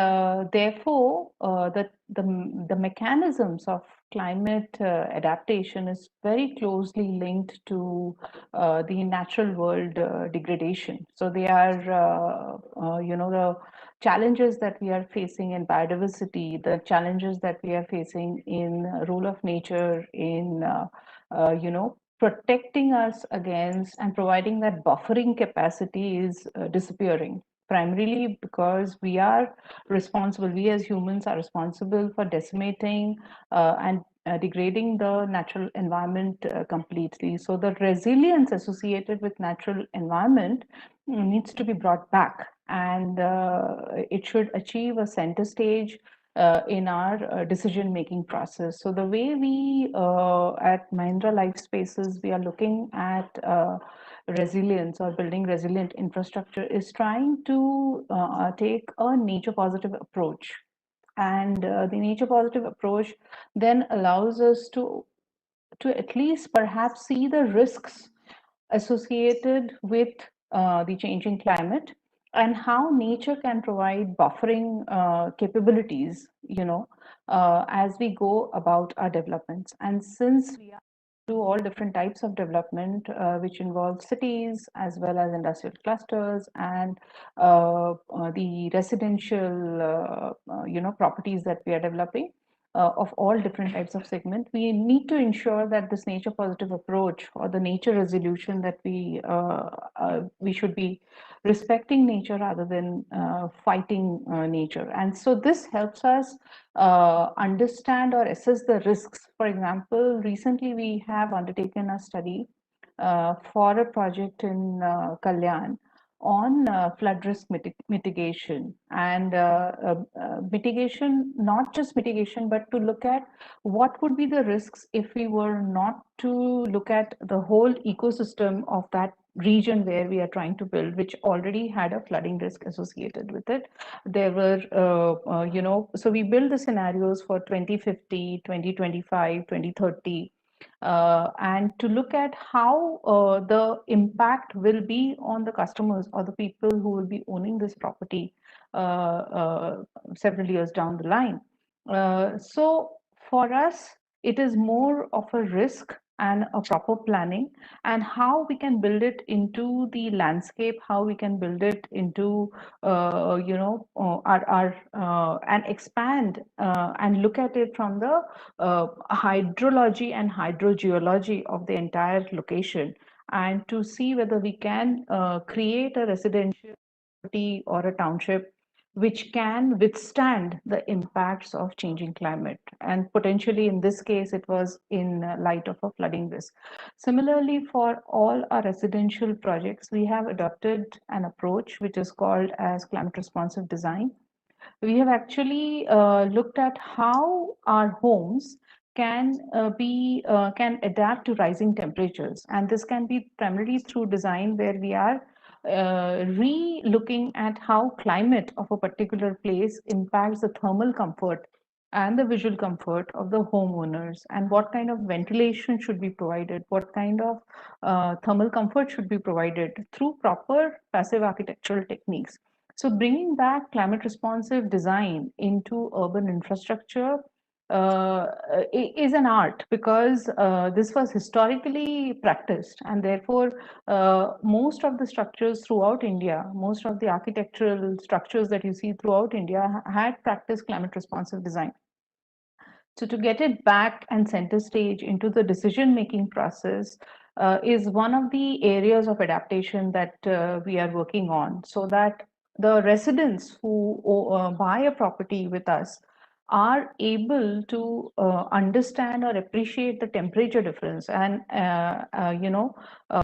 therefore, the mechanisms of climate adaptation is very closely linked to the natural world degradation. So they are, the challenges that we are facing in biodiversity, the challenges that we are facing in role of nature, in protecting us against and providing that buffering capacity is disappearing, primarily because we are responsible, we as humans are responsible for decimating and degrading the natural environment completely. So the resilience associated with natural environment needs to be brought back, and it should achieve a center stage in our decision-making process. So the way we at Mahindra Life Spaces, we are looking at resilience or building resilient infrastructure is trying to take a nature positive approach. And the nature positive approach then allows us to at least perhaps see the risks associated with the changing climate and how nature can provide buffering capabilities, as we go about our developments. And since we do all different types of development, which involve cities as well as industrial clusters and the residential, properties that we are developing of all different types of segment, we need to ensure that this nature positive approach or the nature resolution that we should be respecting nature rather than fighting nature. And so this helps us understand or assess the risks. For example, recently we have undertaken a study for a project in Kalyan on flood risk mitigation and mitigation, not just mitigation, but to look at what would be the risks if we were not to look at the whole ecosystem of that region where we are trying to build, which already had a flooding risk associated with it. There were, so we build the scenarios for 2050, 2025, 2030, and to look at how the impact will be on the customers or the people who will be owning this property several years down the line. So for us, it is more of a risk and a proper planning, and how we can build it into the landscape, how we can build it into our and expand and look at it from the hydrology and hydrogeology of the entire location, and to see whether we can create a residential community or a township which can withstand the impacts of changing climate. And potentially in this case, it was in light of a flooding risk. Similarly, for all our residential projects, we have adopted an approach which is called as climate responsive design. We have actually looked at how our homes can can adapt to rising temperatures, and this can be primarily through design where we are re-looking at how climate of a particular place impacts the thermal comfort and the visual comfort of the homeowners, and what kind of ventilation should be provided, what kind of thermal comfort should be provided through proper passive architectural techniques. So bringing back climate responsive design into urban infrastructure is an art, because this was historically practiced, and therefore most of the structures throughout India, most of the architectural structures that you see throughout India had practiced climate responsive design. So to get it back and center stage into the decision-making process is one of the areas of adaptation that we are working on, so that the residents who buy a property with us are able to understand or appreciate the temperature difference and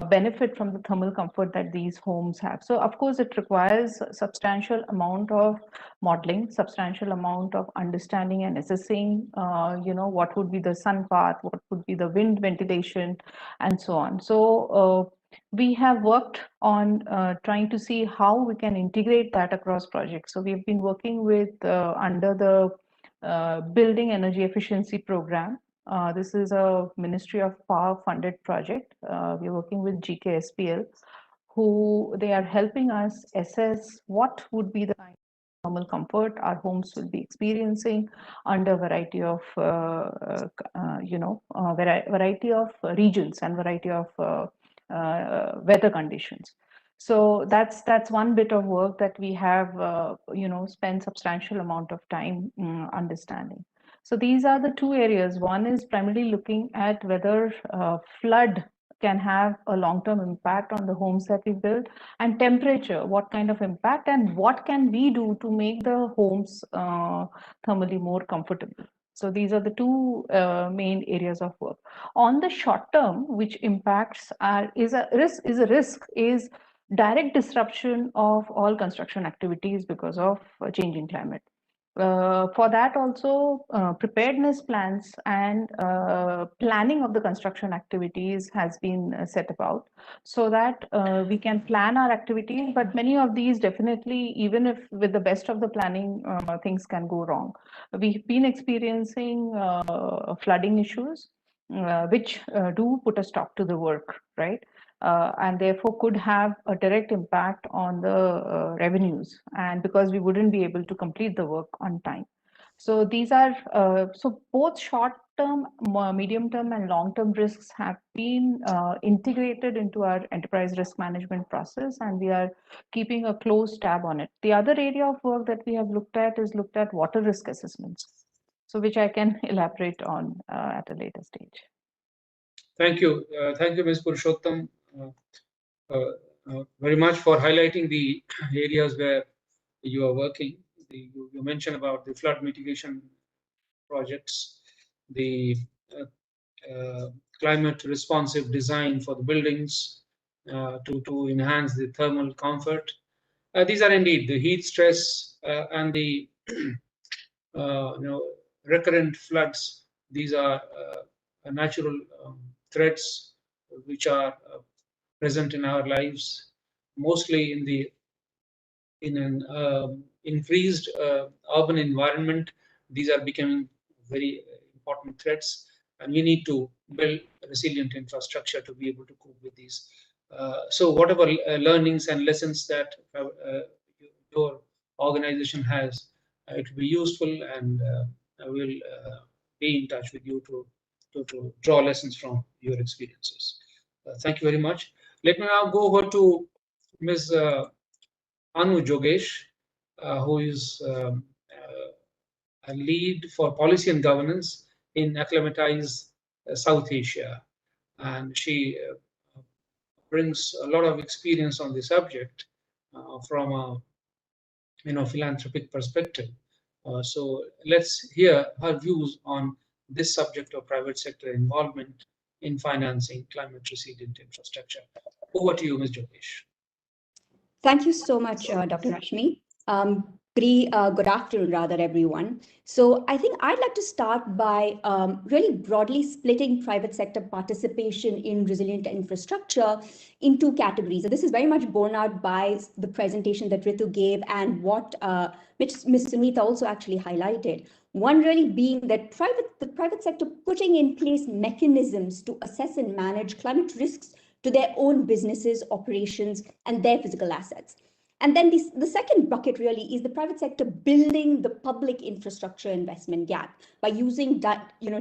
benefit from the thermal comfort that these homes have. So of course it requires a substantial amount of modeling, substantial amount of understanding and assessing what would be the sun path, what would be the wind ventilation, and so on. So we have worked on trying to see how we can integrate that across projects. So we've been working with under the Building Energy Efficiency Program. This is a Ministry of Power funded project. We're working with GKSPL, who they are helping us assess what would be the kind of thermal comfort our homes will be experiencing under variety of variety of regions and variety of weather conditions. So that's one bit of work that we have spent substantial amount of time understanding. So these are the two areas. One is primarily looking at whether flood can have a long-term impact on the homes that we build, and temperature, what kind of impact, and what can we do to make the homes thermally more comfortable. So these are the two main areas of work. On the short term, which impacts is direct disruption of all construction activities because of changing climate. For that also, preparedness plans and planning of the construction activities has been set about, so that we can plan our activities. But many of these definitely, even if with the best of the planning, things can go wrong. We've been experiencing flooding issues, which do put a stop to the work, right? And therefore could have a direct impact on the revenues, and because we wouldn't be able to complete the work on time. So these are so both short-term, medium-term, and long-term risks have been integrated into our enterprise risk management process, and we are keeping a close tab on it. The other area of work that we have looked at is water risk assessments, so which I can elaborate on at a later stage. Thank you, Ms. Purushottam, very much for highlighting the areas where you are working. You mentioned about the flood mitigation projects, the climate responsive design for the buildings to enhance the thermal comfort. These are indeed the heat stress and the recurrent floods. These are natural threats which are present in our lives, mostly in an increased urban environment. These are becoming very important threats, and we need to build resilient infrastructure to be able to cope with these. So whatever learnings and lessons that your organization has, it will be useful, and I will be in touch with you to draw lessons from your experiences. Thank you very much. Let me now go over to Ms. Anu Jogesh, who is a lead for policy and governance in Acclimatize South Asia, and she brings a lot of experience on the subject from a philanthropic perspective. So let's hear her views on this subject of private sector involvement in financing climate resilient infrastructure. Over to you, Ms. Jogesh. Thank you so much, Dr. Rashmi. Good afternoon, rather, everyone. So I think I'd like to start by really broadly splitting private sector participation in resilient infrastructure in two categories. And this is very much borne out by the presentation that Ritu gave and what Ms. Sunita also actually highlighted. One really being that the private sector putting in place mechanisms to assess and manage climate risks to their own businesses, operations, and their physical assets. And then the second bucket really is the private sector building the public infrastructure investment gap by using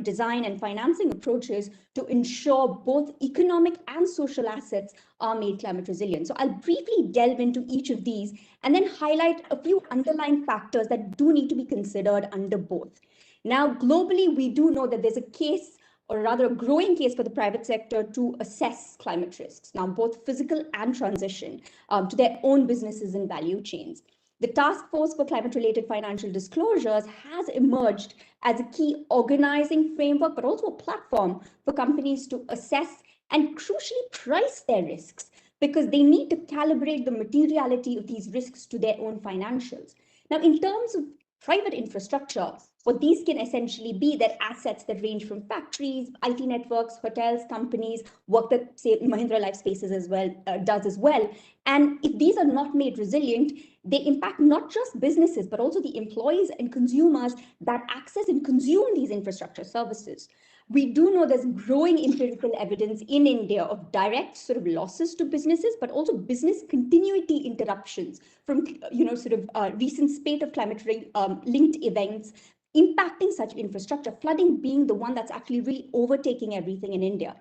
design and financing approaches to ensure both economic and social assets are made climate resilient. So I'll briefly delve into each of these and then highlight a few underlying factors that do need to be considered under both. Now, globally, we do know that there's a case, or rather a growing case, for the private sector to assess climate risks, now both physical and transition, to their own businesses and value chains. The Task Force for Climate-Related Financial Disclosures has emerged as a key organizing framework, but also a platform for companies to assess and crucially price their risks, because they need to calibrate the materiality of these risks to their own financials. Now, in terms of private infrastructure, what these can essentially be, that assets that range from factories, IT networks, hotels, companies, work that, say, Mahindra Life Spaces as well does as well. And if these are not made resilient, they impact not just businesses, but also the employees and consumers that access and consume these infrastructure services. We do know there's growing empirical evidence in India of direct sort of losses to businesses, but also business continuity interruptions from, recent spate of climate linked events impacting such infrastructure, flooding being the one that's actually really overtaking everything in India.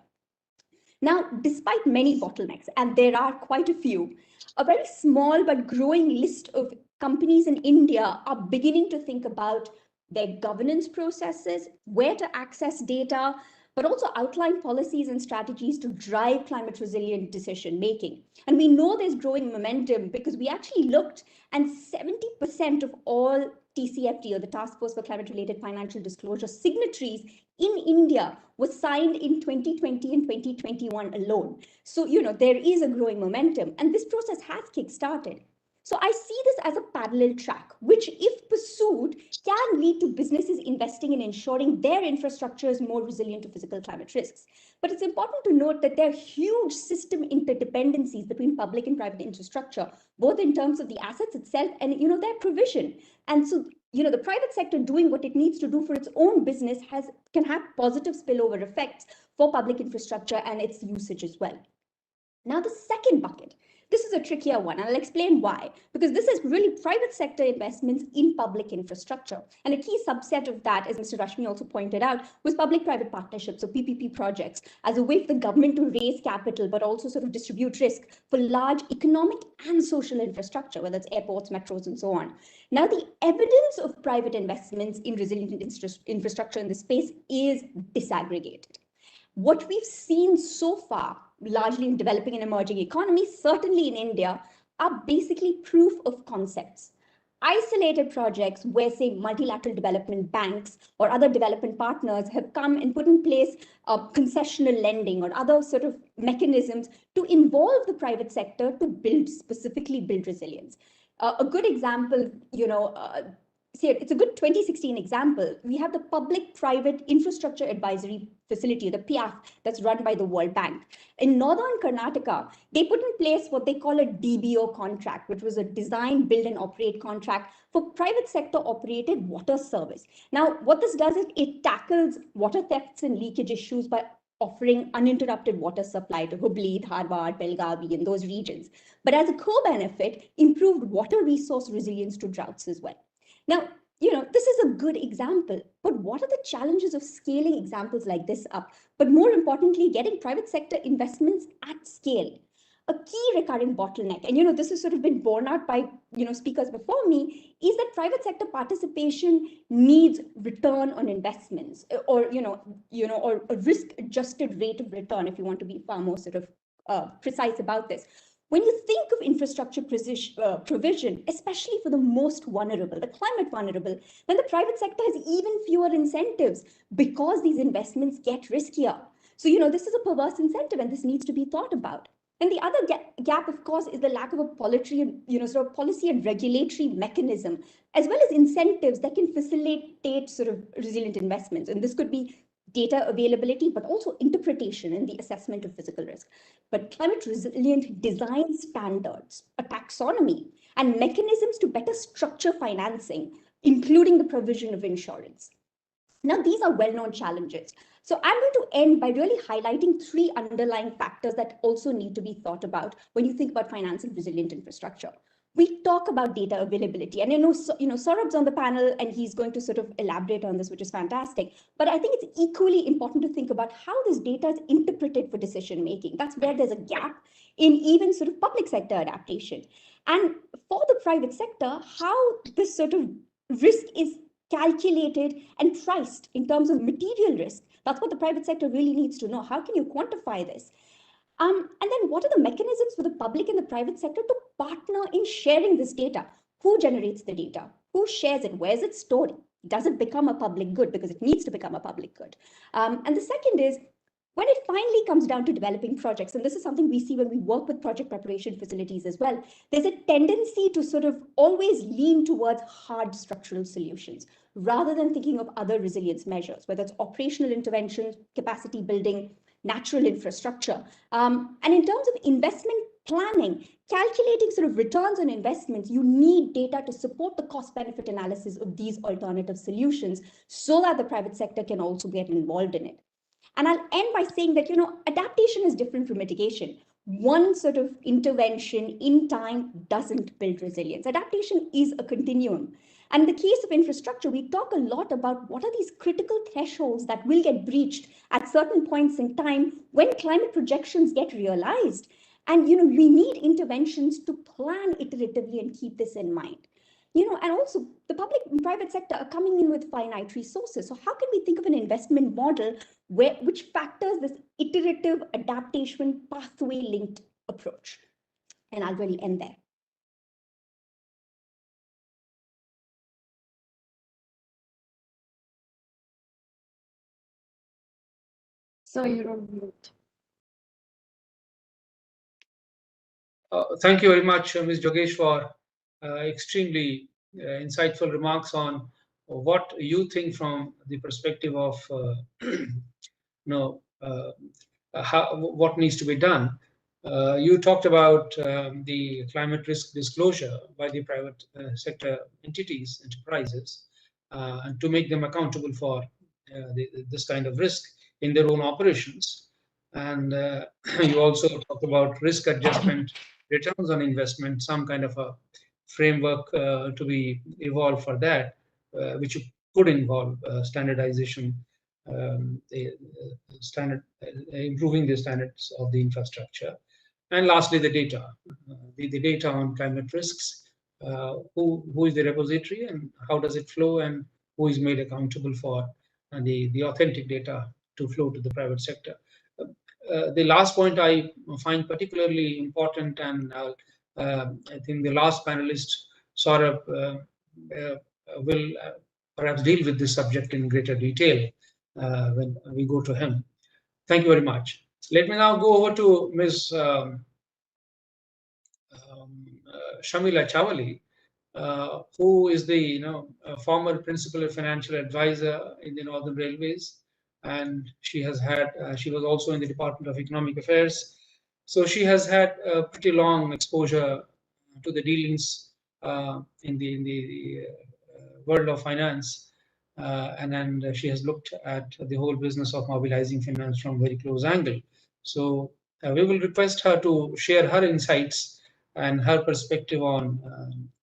Now, despite many bottlenecks, and there are quite a few, a very small but growing list of companies in India are beginning to think about their governance processes, where to access data, but also outline policies and strategies to drive climate resilient decision making. And we know there's growing momentum because we actually looked, and 70% of all TCFD, or the Task Force for Climate-Related Financial Disclosure signatories in India, was signed in 2020 and 2021 alone. So, there is a growing momentum, and this process has kickstarted. So I see this as a parallel track, which, if pursued, can lead to businesses investing in ensuring their infrastructure is more resilient to physical climate risks. But it's important to note that there are huge system interdependencies between public and private infrastructure, both in terms of the assets itself and, their provision. And so, the private sector doing what it needs to do for its own business can have positive spillover effects for public infrastructure and its usage as well. Now, the second bucket, this is a trickier one, and I'll explain why. Because this is really private sector investments in public infrastructure. And a key subset of that, as Mr. Rashmi also pointed out, was public-private partnerships, or PPP projects, as a way for the government to raise capital, but also sort of distribute risk for large economic and social infrastructure, whether it's airports, metros, and so on. Now, the evidence of private investments in resilient infrastructure in this space is disaggregated. What we've seen so far, largely in developing and emerging economies, certainly in India, are basically proof of concepts. Isolated projects where, say, multilateral development banks or other development partners have come and put in place concessional lending or other sort of mechanisms to involve the private sector to specifically build resilience. A good example, it's a good 2016 example. We have the Public-Private Infrastructure Advisory Facility, the PIAF, that's run by the World Bank. In northern Karnataka, they put in place what they call a DBO contract, which was a design, build, and operate contract for private sector operated water service. Now, what this does is it tackles water thefts and leakage issues by offering uninterrupted water supply to Hubli, Dharwad, Belgavi, and those regions. But as a co-benefit, improved water resource resilience to droughts as well. Now, this is a good example, but what are the challenges of scaling examples like this up? But more importantly, getting private sector investments at scale. A key recurring bottleneck, and this has sort of been borne out by speakers before me, is that private sector participation needs return on investments, or or a risk-adjusted rate of return, if you want to be far more sort of precise about this. When you think of infrastructure provision, especially for the most vulnerable, the climate vulnerable, then the private sector has even fewer incentives because these investments get riskier. So, this is a perverse incentive, and this needs to be thought about. And the other gap, of course, is the lack of a policy and regulatory mechanism, as well as incentives that can facilitate sort of resilient investments. And this could be data availability, but also interpretation and the assessment of physical risk. But climate resilient design standards, a taxonomy, and mechanisms to better structure financing, including the provision of insurance. Now, these are well-known challenges. So I'm going to end by really highlighting three underlying factors that also need to be thought about when you think about financing resilient infrastructure. We talk about data availability, and Saurabh's on the panel, and he's going to sort of elaborate on this, which is fantastic. But I think it's equally important to think about how this data is interpreted for decision making. That's where there's a gap in even sort of public sector adaptation. And for the private sector, how this sort of risk is calculated, and priced in terms of material risk. That's what the private sector really needs to know. How can you quantify this? And then what are the mechanisms for the public and the private sector to partner in sharing this data? Who generates the data? Who shares it? Where is it stored? Does it become a public good? Because it needs to become a public good. And the second is, when it finally comes down to developing projects, and this is something we see when we work with project preparation facilities as well, there's a tendency to sort of always lean towards hard structural solutions rather than thinking of other resilience measures, whether it's operational interventions, capacity building, natural infrastructure. And in terms of investment planning, calculating sort of returns on investments, you need data to support the cost benefit analysis of these alternative solutions so that the private sector can also get involved in it. And I'll end by saying that, adaptation is different from mitigation. One sort of intervention in time doesn't build resilience. Adaptation is a continuum. And in the case of infrastructure, we talk a lot about what are these critical thresholds that will get breached at certain points in time when climate projections get realized. And, we need interventions to plan iteratively and keep this in mind. And also the public and private sector are coming in with finite resources. So how can we think of an investment model which factors this iterative adaptation pathway linked approach? And I'll really end there. So you're on mute. Thank you very much, Ms. Jogesh, for extremely insightful remarks on what you think from the perspective of what needs to be done. You talked about the climate risk disclosure by the private sector entities, enterprises, and to make them accountable for this kind of risk in their own operations. And you also talked about risk adjustment, returns on investment, some kind of a framework to be evolved for that, which could involve standardization, improving the standards of the infrastructure. And lastly, the data, the data on climate risks, who is the repository and how does it flow, and who is made accountable for the authentic data to flow to the private sector. The last point I find particularly important, and I think the last panelist, Saurabh, will perhaps deal with this subject in greater detail when we go to him. Thank you very much. Let me now go over to Ms. Shamila Chawali, who is the former principal financial advisor in the Northern Railways, and she has had she was also in the Department of Economic Affairs, so she has had a pretty long exposure to the dealings in the world of finance, and then she has looked at the whole business of mobilizing finance from a very close angle. So we will request her to share her insights and her perspective on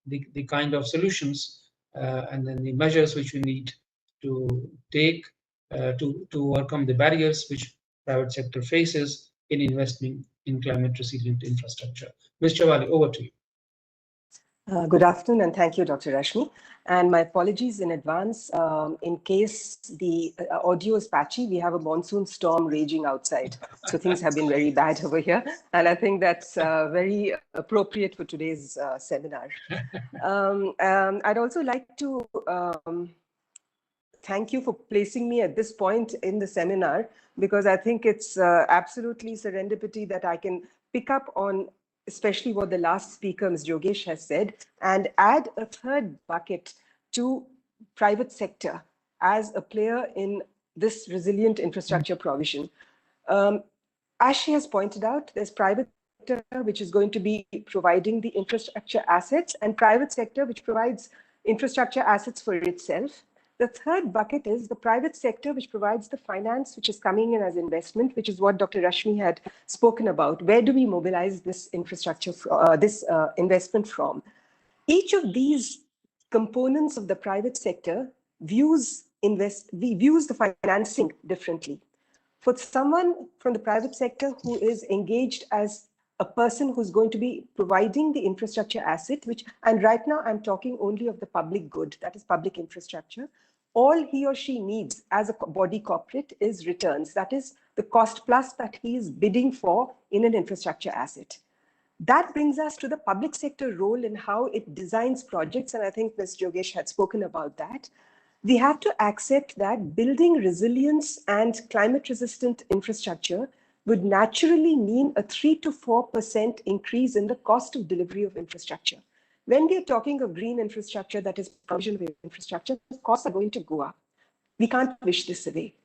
the kind of solutions and then the measures which we need to take to overcome the barriers which private sector faces in investing in climate resilient infrastructure. Ms. Chawali, over to you. Good afternoon, and thank you, Dr. Rashmi. And my apologies in advance in case the audio is patchy. We have a monsoon storm raging outside, so things have been very bad over here. And I think that's very appropriate for today's seminar. I'd also like to thank you for placing me at this point in the seminar, because I think it's absolutely serendipity that I can pick up on especially what the last speaker, Ms. Jogesh, has said, and add a third bucket to private sector as a player in this resilient infrastructure provision. As she has pointed out, there's private sector which is going to be providing the infrastructure assets, and private sector which provides infrastructure assets for itself. The third bucket is the private sector, which provides the finance, which is coming in as investment, which is what Dr. Rashmi had spoken about. Where do we mobilize this infrastructure, investment from? Each of these components of the private sector views the financing differently. For someone from the private sector who is engaged as a person who's going to be providing the infrastructure asset, and right now I'm talking only of the public good, that is public infrastructure. All he or she needs as a body corporate is returns. That is the cost plus that he is bidding for in an infrastructure asset. That brings us to the public sector role in how it designs projects. And I think Ms. Jogesh had spoken about that. We have to accept that building resilience and climate resistant infrastructure would naturally mean a 3 to 4% increase in the cost of delivery of infrastructure. When we are talking of green infrastructure, that is provision of infrastructure, costs are going to go up. We can't wish this away.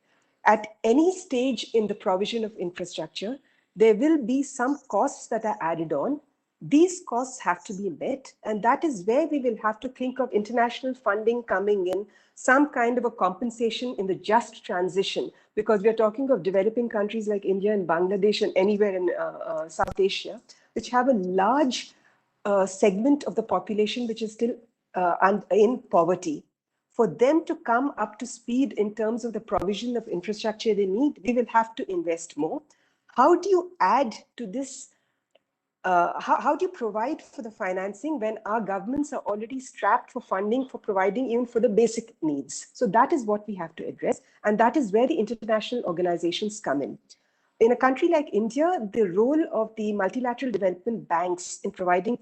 At any stage in the provision of infrastructure, there will be some costs that are added on. These costs have to be met, and that is where we will have to think of international funding coming in, some kind of a compensation in the just transition, because we are talking of developing countries like India and Bangladesh and anywhere in South Asia, which have a large segment of the population which is still in poverty. For them to come up to speed in terms of the provision of infrastructure they need, we will have to invest more. How do you add to this? How do you provide for the financing when our governments are already strapped for funding for providing even for the basic needs? So that is what we have to address. And that is where the international organizations come in. In a country like India, the role of the multilateral development banks in providing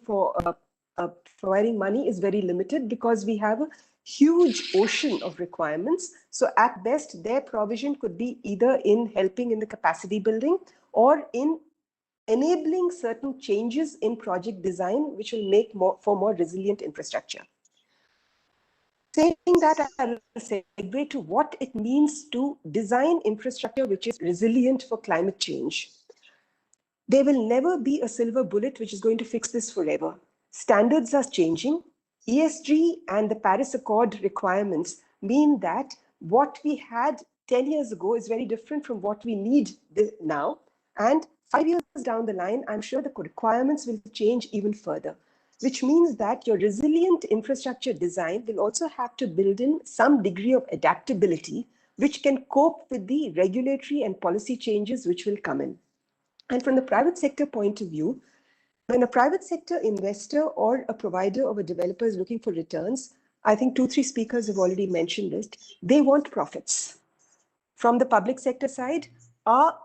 money is very limited because we have a huge ocean of requirements. So at best, their provision could be either in helping in the capacity building or in enabling certain changes in project design, which will make for more resilient infrastructure. Saying that, I'll segue to what it means to design infrastructure which is resilient for climate change. There will never be a silver bullet which is going to fix this forever. Standards are changing. ESG and the Paris Accord requirements mean that what we had 10 years ago is very different from what we need now. And 5 years down the line, I'm sure the requirements will change even further, which means that your resilient infrastructure design will also have to build in some degree of adaptability, which can cope with the regulatory and policy changes which will come in. And from the private sector point of view, when a private sector investor or a provider or a developer is looking for returns, I think 2-3 speakers have already mentioned this, they want profits. From the public sector side, our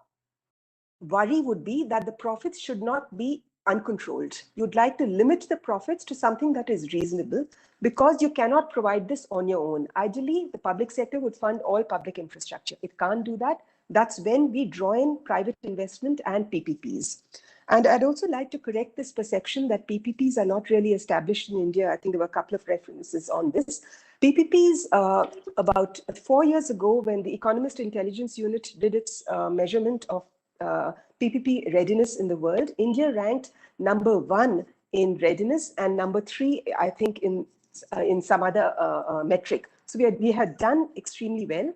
worry would be that the profits should not be uncontrolled. You'd like to limit the profits to something that is reasonable because you cannot provide this on your own. Ideally, the public sector would fund all public infrastructure. It can't do that. That's when we draw in private investment and PPPs. And I'd also like to correct this perception that PPPs are not really established in India. I think there were a couple of references on this. PPPs, about 4 years ago, when the Economist Intelligence Unit did its measurement of PPP readiness in the world, India ranked number 1 in readiness and number 3, I think, in some other metric. So we had done extremely well.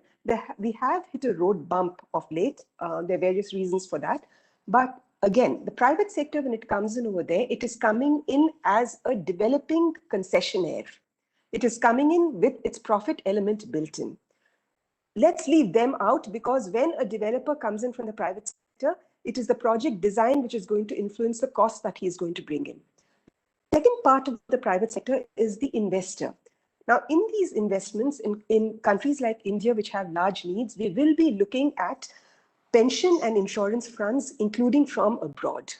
We have hit a road bump of late. There are various reasons for that. But again, the private sector, when it comes in over there, it is coming in as a developing concessionaire. It is coming in with its profit element built in. Let's leave them out, because when a developer comes in from the private sector, it is the project design which is going to influence the cost that he is going to bring in. The second part of the private sector is the investor. Now, in these investments in countries like India, which have large needs, we will be looking at pension and insurance funds, including from abroad.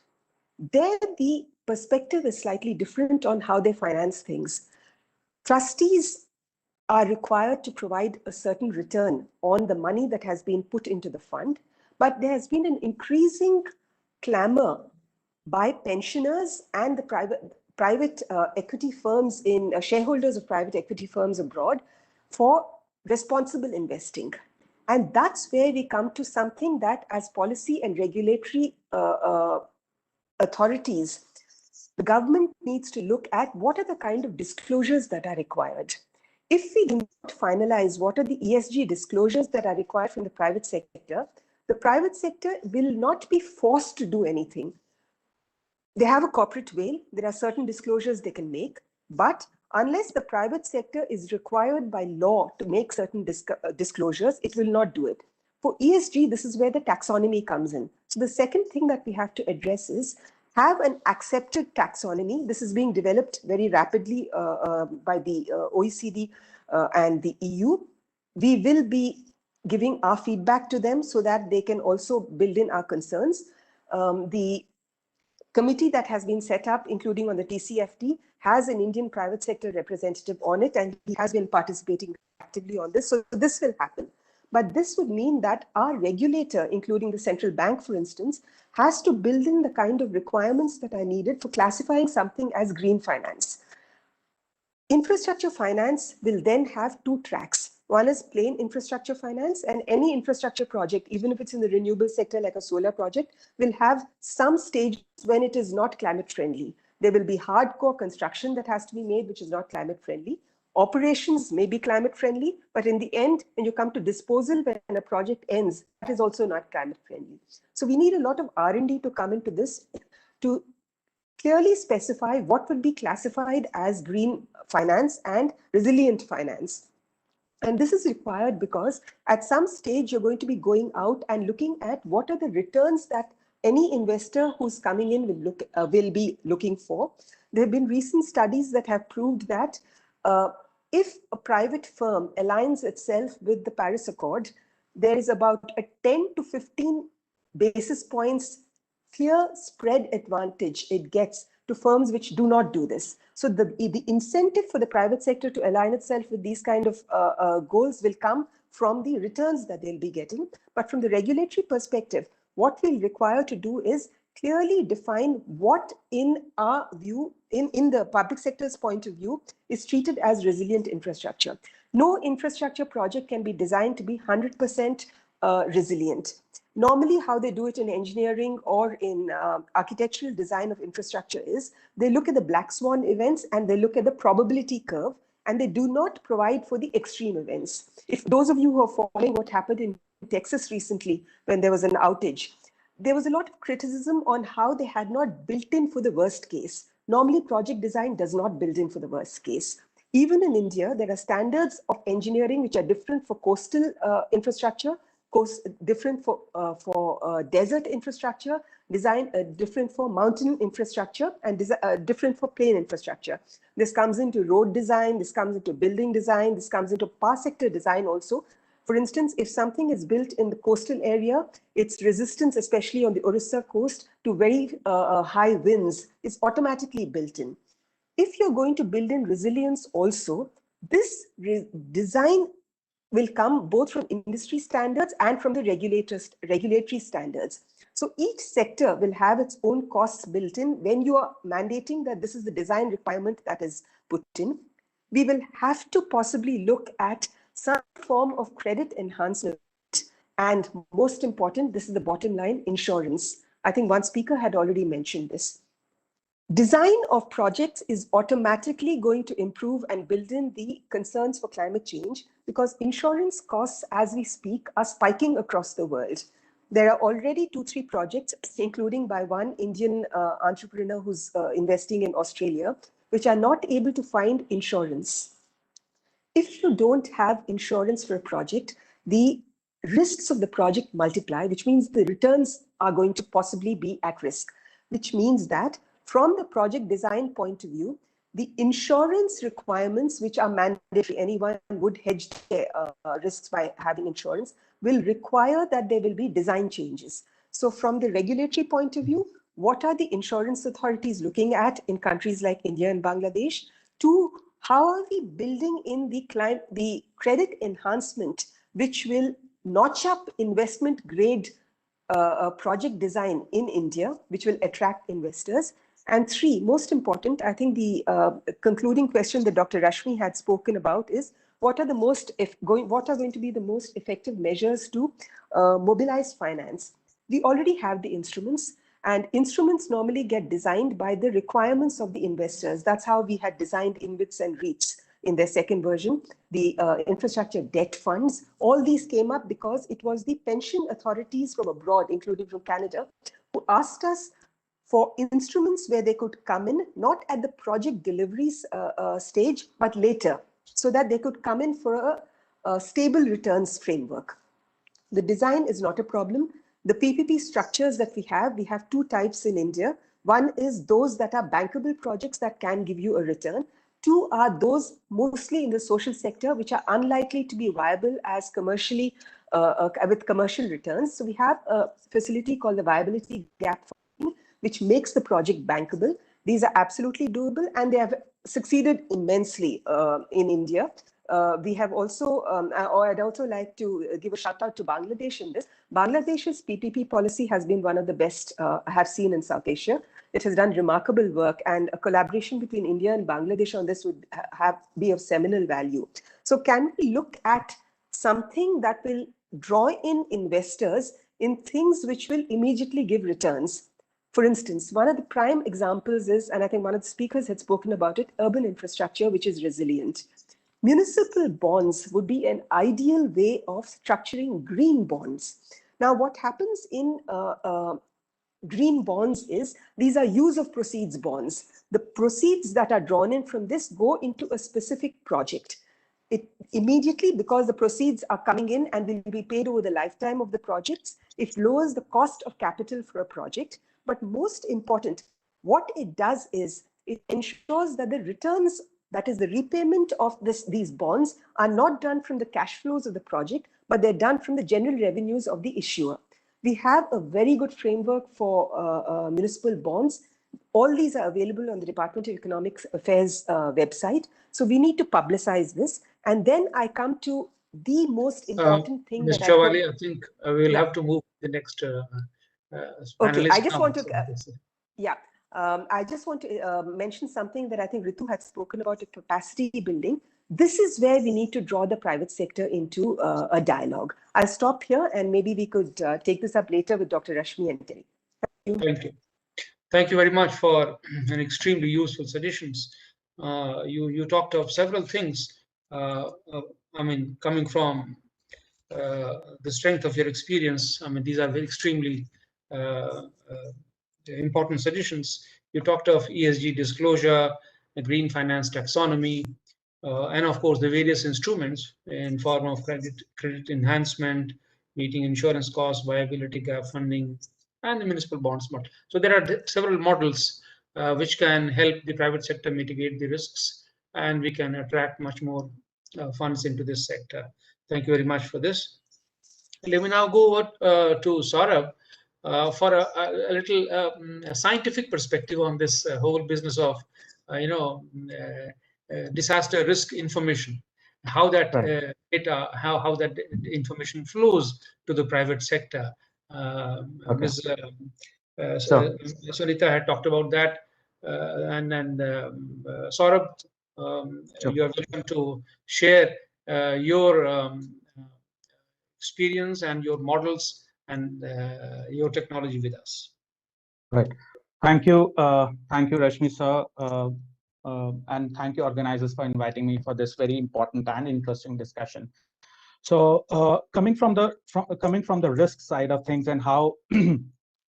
There, the perspective is slightly different on how they finance things. Trustees are required to provide a certain return on the money that has been put into the fund, but there has been an increasing clamor by pensioners and the private equity firms shareholders of private equity firms abroad for responsible investing. And that's where we come to something that, as policy and regulatory authorities, the government needs to look at what are the kind of disclosures that are required. If we do not finalize what are the ESG disclosures that are required from the private sector will not be forced to do anything. They have a corporate veil. There are certain disclosures they can make, but unless the private sector is required by law to make certain disclosures, it will not do it. For ESG, this is where the taxonomy comes in. So the second thing that we have to address is, have an accepted taxonomy. This is being developed very rapidly by the OECD and the EU. We will be giving our feedback to them so that they can also build in our concerns. The committee that has been set up, including on the TCFD, has an Indian private sector representative on it, and he has been participating actively on this. So this will happen. But this would mean that our regulator, including the central bank, for instance, has to build in the kind of requirements that are needed for classifying something as green finance. Infrastructure finance will then have two tracks. One is plain infrastructure finance, and any infrastructure project, even if it's in the renewable sector like a solar project, will have some stages when it is not climate friendly. There will be hardcore construction that has to be made, which is not climate friendly. Operations may be climate friendly, but in the end, when you come to disposal, when a project ends, that is also not climate friendly. So we need a lot of R&D to come into this to clearly specify what would be classified as green finance and resilient finance. And this is required because at some stage, you're going to be going out and looking at what are the returns that any investor who's coming in will be looking for. There have been recent studies that have proved that if a private firm aligns itself with the Paris Accord, there is about a 10 to 15 basis points clear spread advantage it gets to firms which do not do this. So the incentive for the private sector to align itself with these kind of goals will come from the returns that they'll be getting. But from the regulatory perspective, what we'll require to do is clearly define what in our view, in the public sector's point of view, is treated as resilient infrastructure. No infrastructure project can be designed to be 100% resilient. Normally, how they do it in engineering or in architectural design of infrastructure is they look at the black swan events and they look at the probability curve, and they do not provide for the extreme events. If those of you who are following what happened in Texas recently when there was an outage, there was a lot of criticism on how they had not built in for the worst case. Normally, project design does not build in for the worst case. Even in India, there are standards of engineering which are different for coastal infrastructure, different for desert infrastructure, design different for mountain infrastructure, and different for plain infrastructure. This comes into road design, this comes into building design, this comes into power sector design also. For instance, if something is built in the coastal area, its resistance, especially on the Orissa coast, to very high winds is automatically built in. If you're going to build in resilience also, this design will come both from industry standards and from the regulatory standards. So each sector will have its own costs built in when you are mandating that this is the design requirement that is put in. We will have to possibly look at some form of credit enhancement. And most important, this is the bottom line, insurance. I think one speaker had already mentioned this. Design of projects is automatically going to improve and build in the concerns for climate change because insurance costs as we speak are spiking across the world. There are already 2-3 projects, including by one Indian entrepreneur who's investing in Australia, which are not able to find insurance. If you don't have insurance for a project, the risks of the project multiply, which means the returns are going to possibly be at risk, which means that from the project design point of view, the insurance requirements, which are mandatory, anyone would hedge their risks by having insurance, will require that there will be design changes. So from the regulatory point of view, what are the insurance authorities looking at in countries like India and Bangladesh? To how are we building in the credit enhancement, which will notch up investment grade project design in India, which will attract investors? And 3, most important, I think the concluding question that Dr. Rashmi had spoken about is what are going to be the most effective measures to mobilize finance? We already have the instruments, and instruments normally get designed by the requirements of the investors. That's how we had designed InvITs and REITs in their second version, the infrastructure debt funds. All these came up because it was the pension authorities from abroad, including from Canada, who asked us for instruments where they could come in, not at the project deliveries stage, but later, so that they could come in for a stable returns framework. The design is not a problem. The PPP structures that we have 2 types in India. One is those that are bankable projects that can give you a return. Two are those mostly in the social sector, which are unlikely to be viable as commercially with commercial returns. So we have a facility called the Viability Gap Funding, which makes the project bankable. These are absolutely doable, and they have succeeded immensely in India. We have also, or I'd also like to give a shout out to Bangladesh in this. Bangladesh's PPP policy has been one of the best I have seen in South Asia. It has done remarkable work, and a collaboration between India and Bangladesh on this would be of seminal value. So can we look at something that will draw in investors in things which will immediately give returns? For instance, one of the prime examples is, and I think one of the speakers had spoken about it, urban infrastructure, which is resilient. Municipal bonds would be an ideal way of structuring green bonds. Now, what happens in green bonds is these are use of proceeds bonds. The proceeds that are drawn in from this go into a specific project. It immediately, because the proceeds are coming in and will be paid over the lifetime of the projects, it lowers the cost of capital for a project. But most important, what it does is it ensures that the returns, that is the repayment of these bonds, are not done from the cash flows of the project, but they're done from the general revenues of the issuer. We have a very good framework for municipal bonds. All these are available on the Department of Economic Affairs website. So we need to publicize this. And then I come to the most important thing Ms. that Chawale, I think we'll yeah. have to move to the next Okay, panelist I just now. want to, yeah, I just want to mention something that I think Ritu had spoken about, a capacity building. This is where we need to draw the private sector into a dialogue. I'll stop here, and maybe we could take this up later with Dr. Rashmi and Terry. Thank you. Thank you very much for an extremely useful suggestions. You talked of several things. I mean, coming from the strength of your experience, I mean, these are very extremely important suggestions. You talked of ESG disclosure, the green finance taxonomy, and of course the various instruments in form of credit enhancement, meeting insurance costs, viability gap funding, and the municipal bonds model. So there are several models which can help the private sector mitigate the risks, and we can attract much more funds into this sector. Thank you very much for this. Let me now go over to Saurabh for a little scientific perspective on this whole business of, disaster risk information, how that data, how that information flows to the private sector. Ms. Sunita had talked about that, and Saurabh, you are welcome to share your experience and your models and your technology with us. Right. Thank you, Rashmi sir, and thank you organizers for inviting me for this very important and interesting discussion. So, coming from the risk side of things and how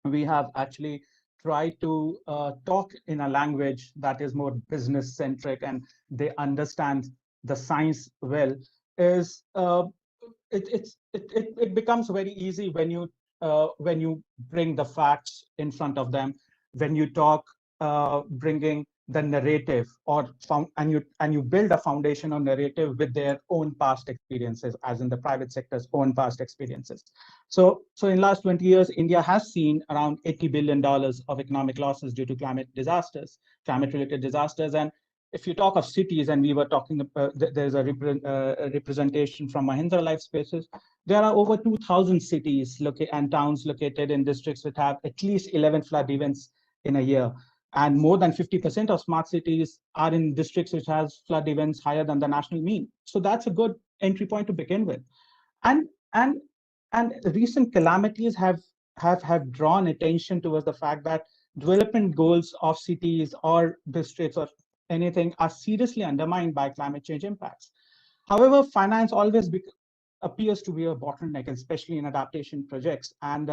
we have actually tried to talk in a language that is more business centric and they understand the science well, is it becomes very easy when you bring the facts in front of them, when you talk bringing the narrative and you build a foundation on narrative with their own past experiences, as in the private sector's own past experiences. So in last 20 years, India has seen around $80 billion of economic losses due to climate-related disasters. And if you talk of cities, and we were talking, there's a representation from Mahindra Life Spaces, there are over 2,000 cities and towns located in districts that have at least 11 flood events in a year. And more than 50% of smart cities are in districts which has flood events higher than the national mean. So that's a good entry point to begin with. And recent calamities have drawn attention towards the fact that development goals of cities or districts or anything are seriously undermined by climate change impacts. However, finance always appears to be a bottleneck, especially in adaptation projects. And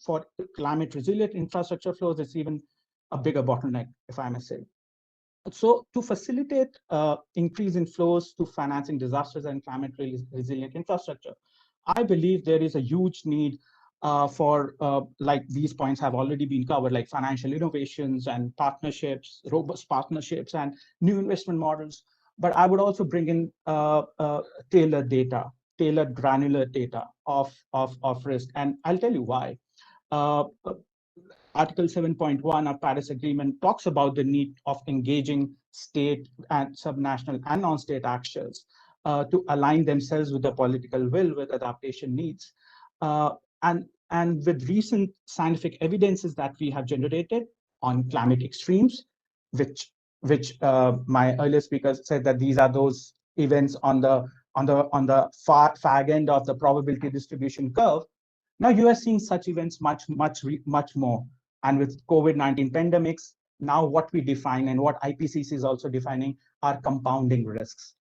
for climate resilient infrastructure flows, it's even a bigger bottleneck, if I may say. So to facilitate increase in flows to financing disasters and climate resilient infrastructure, I believe there is a huge need like these points have already been covered, like financial innovations and partnerships, robust partnerships and new investment models. But I would also bring in tailored data, tailored granular data of risk. And I'll tell you why. Uh, Article 7.1 of Paris Agreement talks about the need of engaging state and subnational and non-state actors to align themselves with the political will, with adaptation needs. Uh, and with recent scientific evidences that we have generated on climate extremes, which my earlier speakers said that these are those events on the fag end of the probability distribution curve. Now you are seeing such events much more. And with COVID-19 pandemics, now what we define and what IPCC is also defining are compounding risks,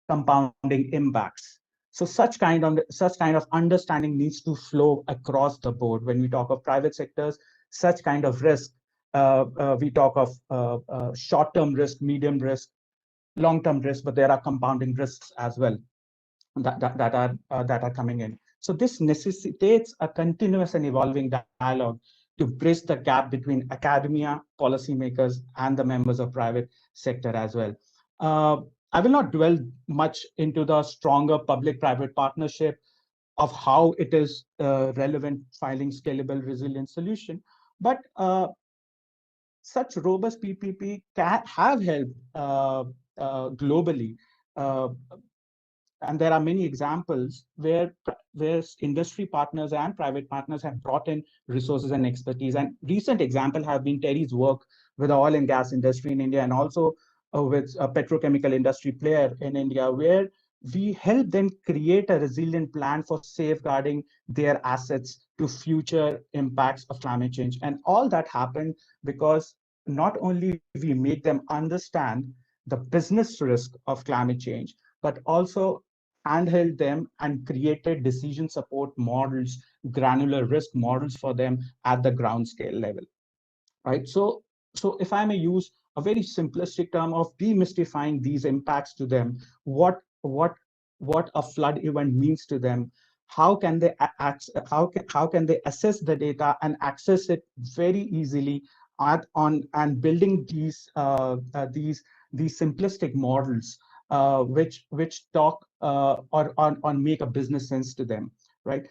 compounding impacts. So such kind of understanding needs to flow across the board. When we talk of private sectors, such kind of risk, we talk of short-term risk, medium risk, long-term risk, but there are compounding risks as well that are coming in. So this necessitates a continuous and evolving dialogue to bridge the gap between academia, policymakers, and the members of private sector as well. I will not dwell much into the stronger public-private partnership of how it is relevant filing scalable resilient solution, but such robust PPP have helped globally. And there are many examples where industry partners and private partners have brought in resources and expertise. And recent example have been Terry's work with the oil and gas industry in India, and also with a petrochemical industry player in India, where we help them create a resilient plan for safeguarding their assets to future impacts of climate change. And all that happened because not only we made them understand the business risk of climate change, but also handheld them and created decision support models, granular risk models for them at the ground scale level, right? So if I may use a very simplistic term of demystifying these impacts to them, what a flood event means to them, how can they assess the data and access it very easily and building these simplistic models which talk or make a business sense to them, right?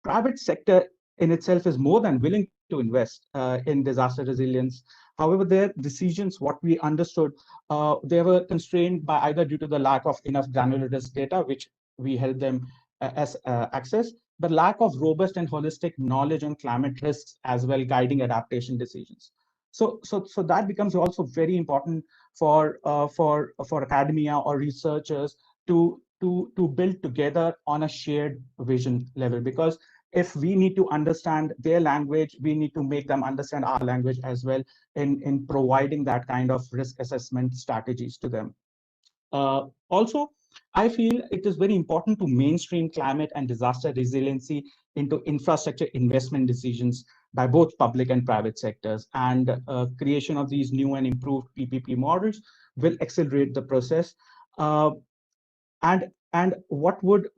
Private sector in itself is more than willing to invest in disaster resilience. However, their decisions, what we understood, they were constrained by either due to the lack of enough granular risk data, which we help them access, but lack of robust and holistic knowledge on climate risks as well, guiding adaptation decisions. So that becomes also very important for academia or researchers to build together on a shared vision level, because if we need to understand their language, we need to make them understand our language as well in providing that kind of risk assessment strategies to them. Also, I feel it is very important to mainstream climate and disaster resiliency into infrastructure investment decisions by both public and private sectors. And creation of these new and improved PPP models will accelerate the process. And what would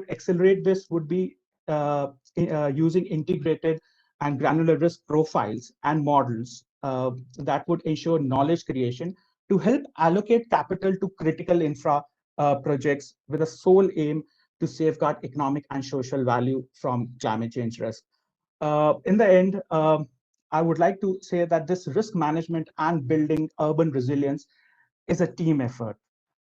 accelerate this would be using integrated and granular risk profiles and models that would ensure knowledge creation to help allocate capital to critical infra projects with a sole aim to safeguard economic and social value from climate change risk. In the end, I would like to say that this risk management and building urban resilience is a team effort.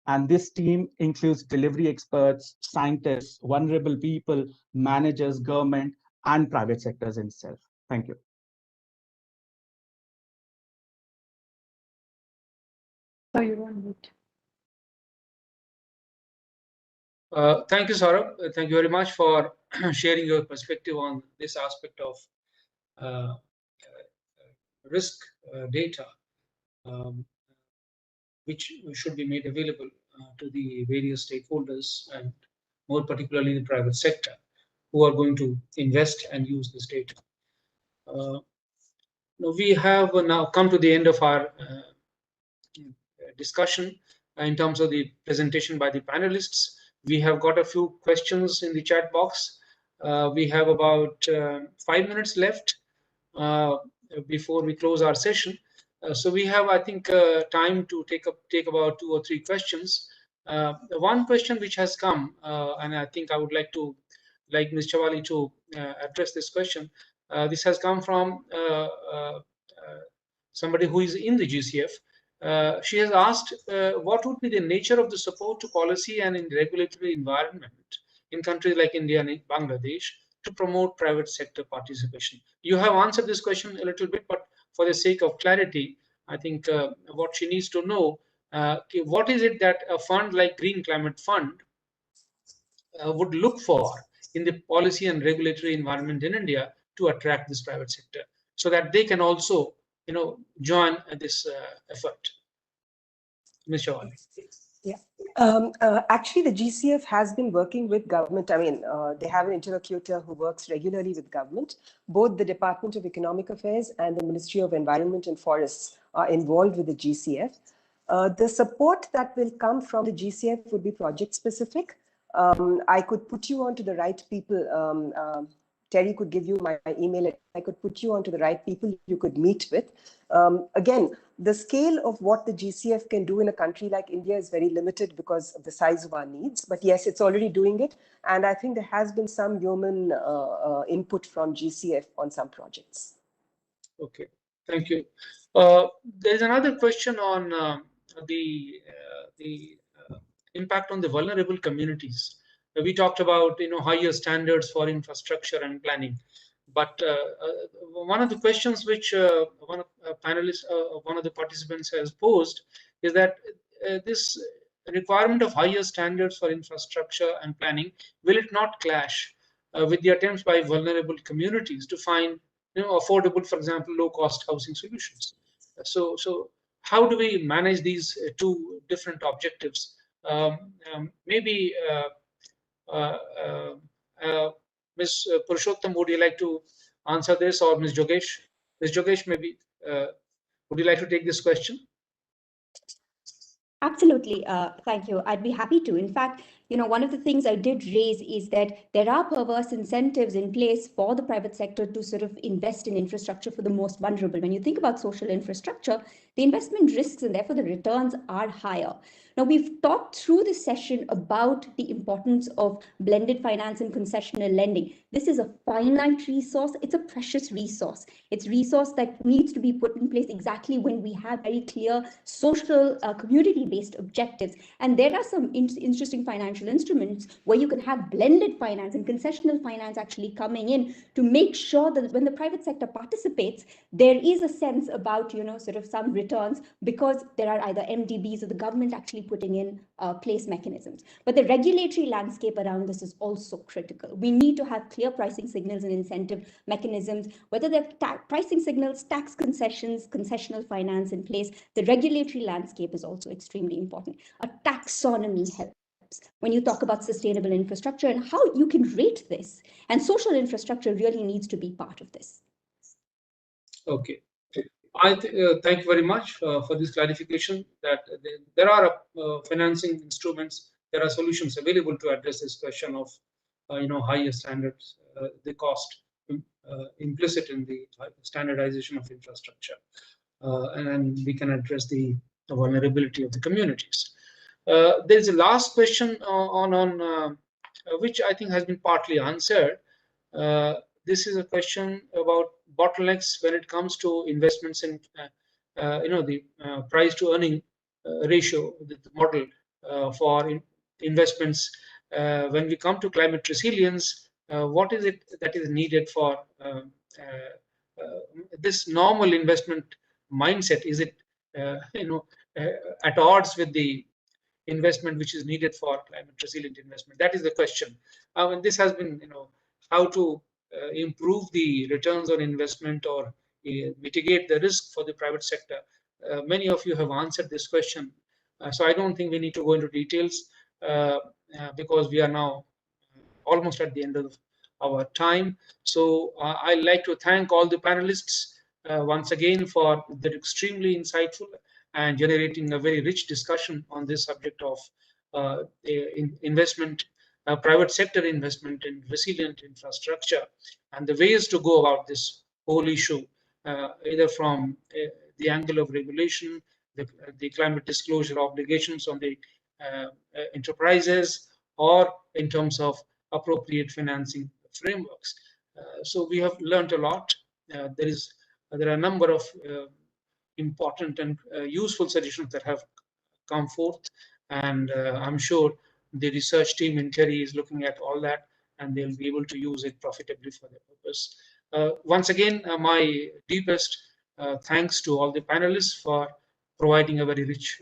And this team includes delivery experts, scientists, vulnerable people, managers, government, and private sectors itself. Thank you. So you're on mute. Thank you, Saurabh. Thank you very much for sharing your perspective on this aspect of risk data, which should be made available to the various stakeholders, and more particularly the private sector, who are going to invest and use this data. We have now come to the end of our discussion in terms of the presentation by the panelists. We have got a few questions in the chat box. We have about 5 minutes left before we close our session. So we have, I think, time to take about 2 or 3 questions. One question which has come, and I think I would like Ms. Chawali to address this question. This has come from somebody who is in the GCF. She has asked, what would be the nature of the support to policy and in regulatory environment in countries like India and Bangladesh to promote private sector participation? You have answered this question a little bit, but for the sake of clarity, I think what she needs to know, what is it that a fund like Green Climate Fund would look for in the policy and regulatory environment in India to attract this private sector, so that they can also, join this effort. Ms. Chawali. Yeah. Actually, the GCF has been working with government. I mean, they have an interlocutor who works regularly with government. Both the Department of Economic Affairs and the Ministry of Environment and Forests are involved with the GCF. The support that will come from the GCF would be project specific. I could put you on to the right people. Terry could give you my email. I could put you on to the right people you could meet with. Again, the scale of what the GCF can do in a country like India is very limited because of the size of our needs. But yes, it's already doing it. And I think there has been some human input from GCF on some projects. Okay, thank you. There's another question on the impact on the vulnerable communities. We talked about higher standards for infrastructure and planning, but one of the questions which one of the participants has posed is that this requirement of higher standards for infrastructure and planning, will it not clash with the attempts by vulnerable communities to find affordable, for example, low-cost housing solutions? So how do we manage these two different objectives? Maybe Ms. Purushottam, would you like to answer this, or Ms. Jogesh? Ms. Jogesh, maybe would you like to take this question? Absolutely. Thank you. I'd be happy to. In fact, one of the things I did raise is that there are perverse incentives in place for the private sector to sort of invest in infrastructure for the most vulnerable. When you think about social infrastructure, the investment risks and therefore the returns are higher. Now, we've talked through this session about the importance of blended finance and concessional lending. This is a finite resource. It's a precious resource. It's a resource that needs to be put in place exactly when we have very clear social, community-based objectives. And there are some interesting financial instruments where you can have blended finance and concessional finance actually coming in to make sure that when the private sector participates, there is a sense about, sort of some returns, because there are either MDBs or the government actually putting in place mechanisms. But the regulatory landscape around this is also critical. We need to have clear pricing signals and incentive mechanisms, whether they're pricing signals, tax concessions, concessional finance in place. The regulatory landscape is also extremely important. A taxonomy helps when you talk about sustainable infrastructure and how you can rate this. And social infrastructure really needs to be part of this. Okay. Thank you very much for this clarification that there are financing instruments, there are solutions available to address this question of higher standards, the cost implicit in the standardization of infrastructure, and we can address the vulnerability of the communities. There's a last question on which I think has been partly answered. This is a question about bottlenecks when it comes to investments in, the price to earning ratio, the model for investments. When we come to climate resilience, what is it that is needed for this normal investment mindset? Is it, at odds with the investment which is needed for climate resilient investment? That is the question. And this has been, how to improve the returns on investment or mitigate the risk for the private sector. Many of you have answered this question, so I don't think we need to go into details because we are now almost at the end of our time. So I'd like to thank all the panelists once again for their extremely insightful and generating a very rich discussion on this subject of investment private sector investment in resilient infrastructure and the ways to go about this whole issue, either from the angle of regulation, the climate disclosure obligations on the enterprises, or in terms of appropriate financing frameworks. So we have learned a lot. There are a number of important and useful suggestions that have come forth, and I'm sure the research team in TERI is looking at all that, and they'll be able to use it profitably for their purpose. Once again, my deepest thanks to all the panelists for providing a very rich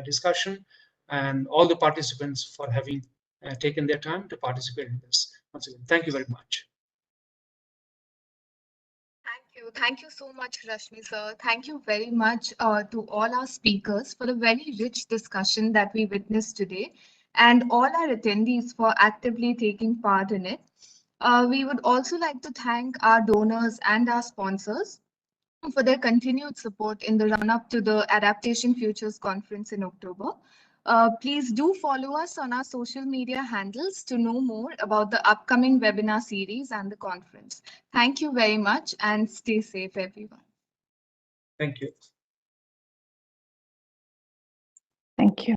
discussion, and all the participants for having taken their time to participate in this. Once again, thank you very much. Thank you so much, Rashmi sir. Thank you very much to all our speakers for the very rich discussion that we witnessed today, and all our attendees for actively taking part in it. We would also like to thank our donors and our sponsors for their continued support in the run-up to the Adaptation Futures Conference in October. Please do follow us on our social media handles to know more about the upcoming webinar series and the conference. Thank you very much and stay safe, everyone. Thank you. Thank you.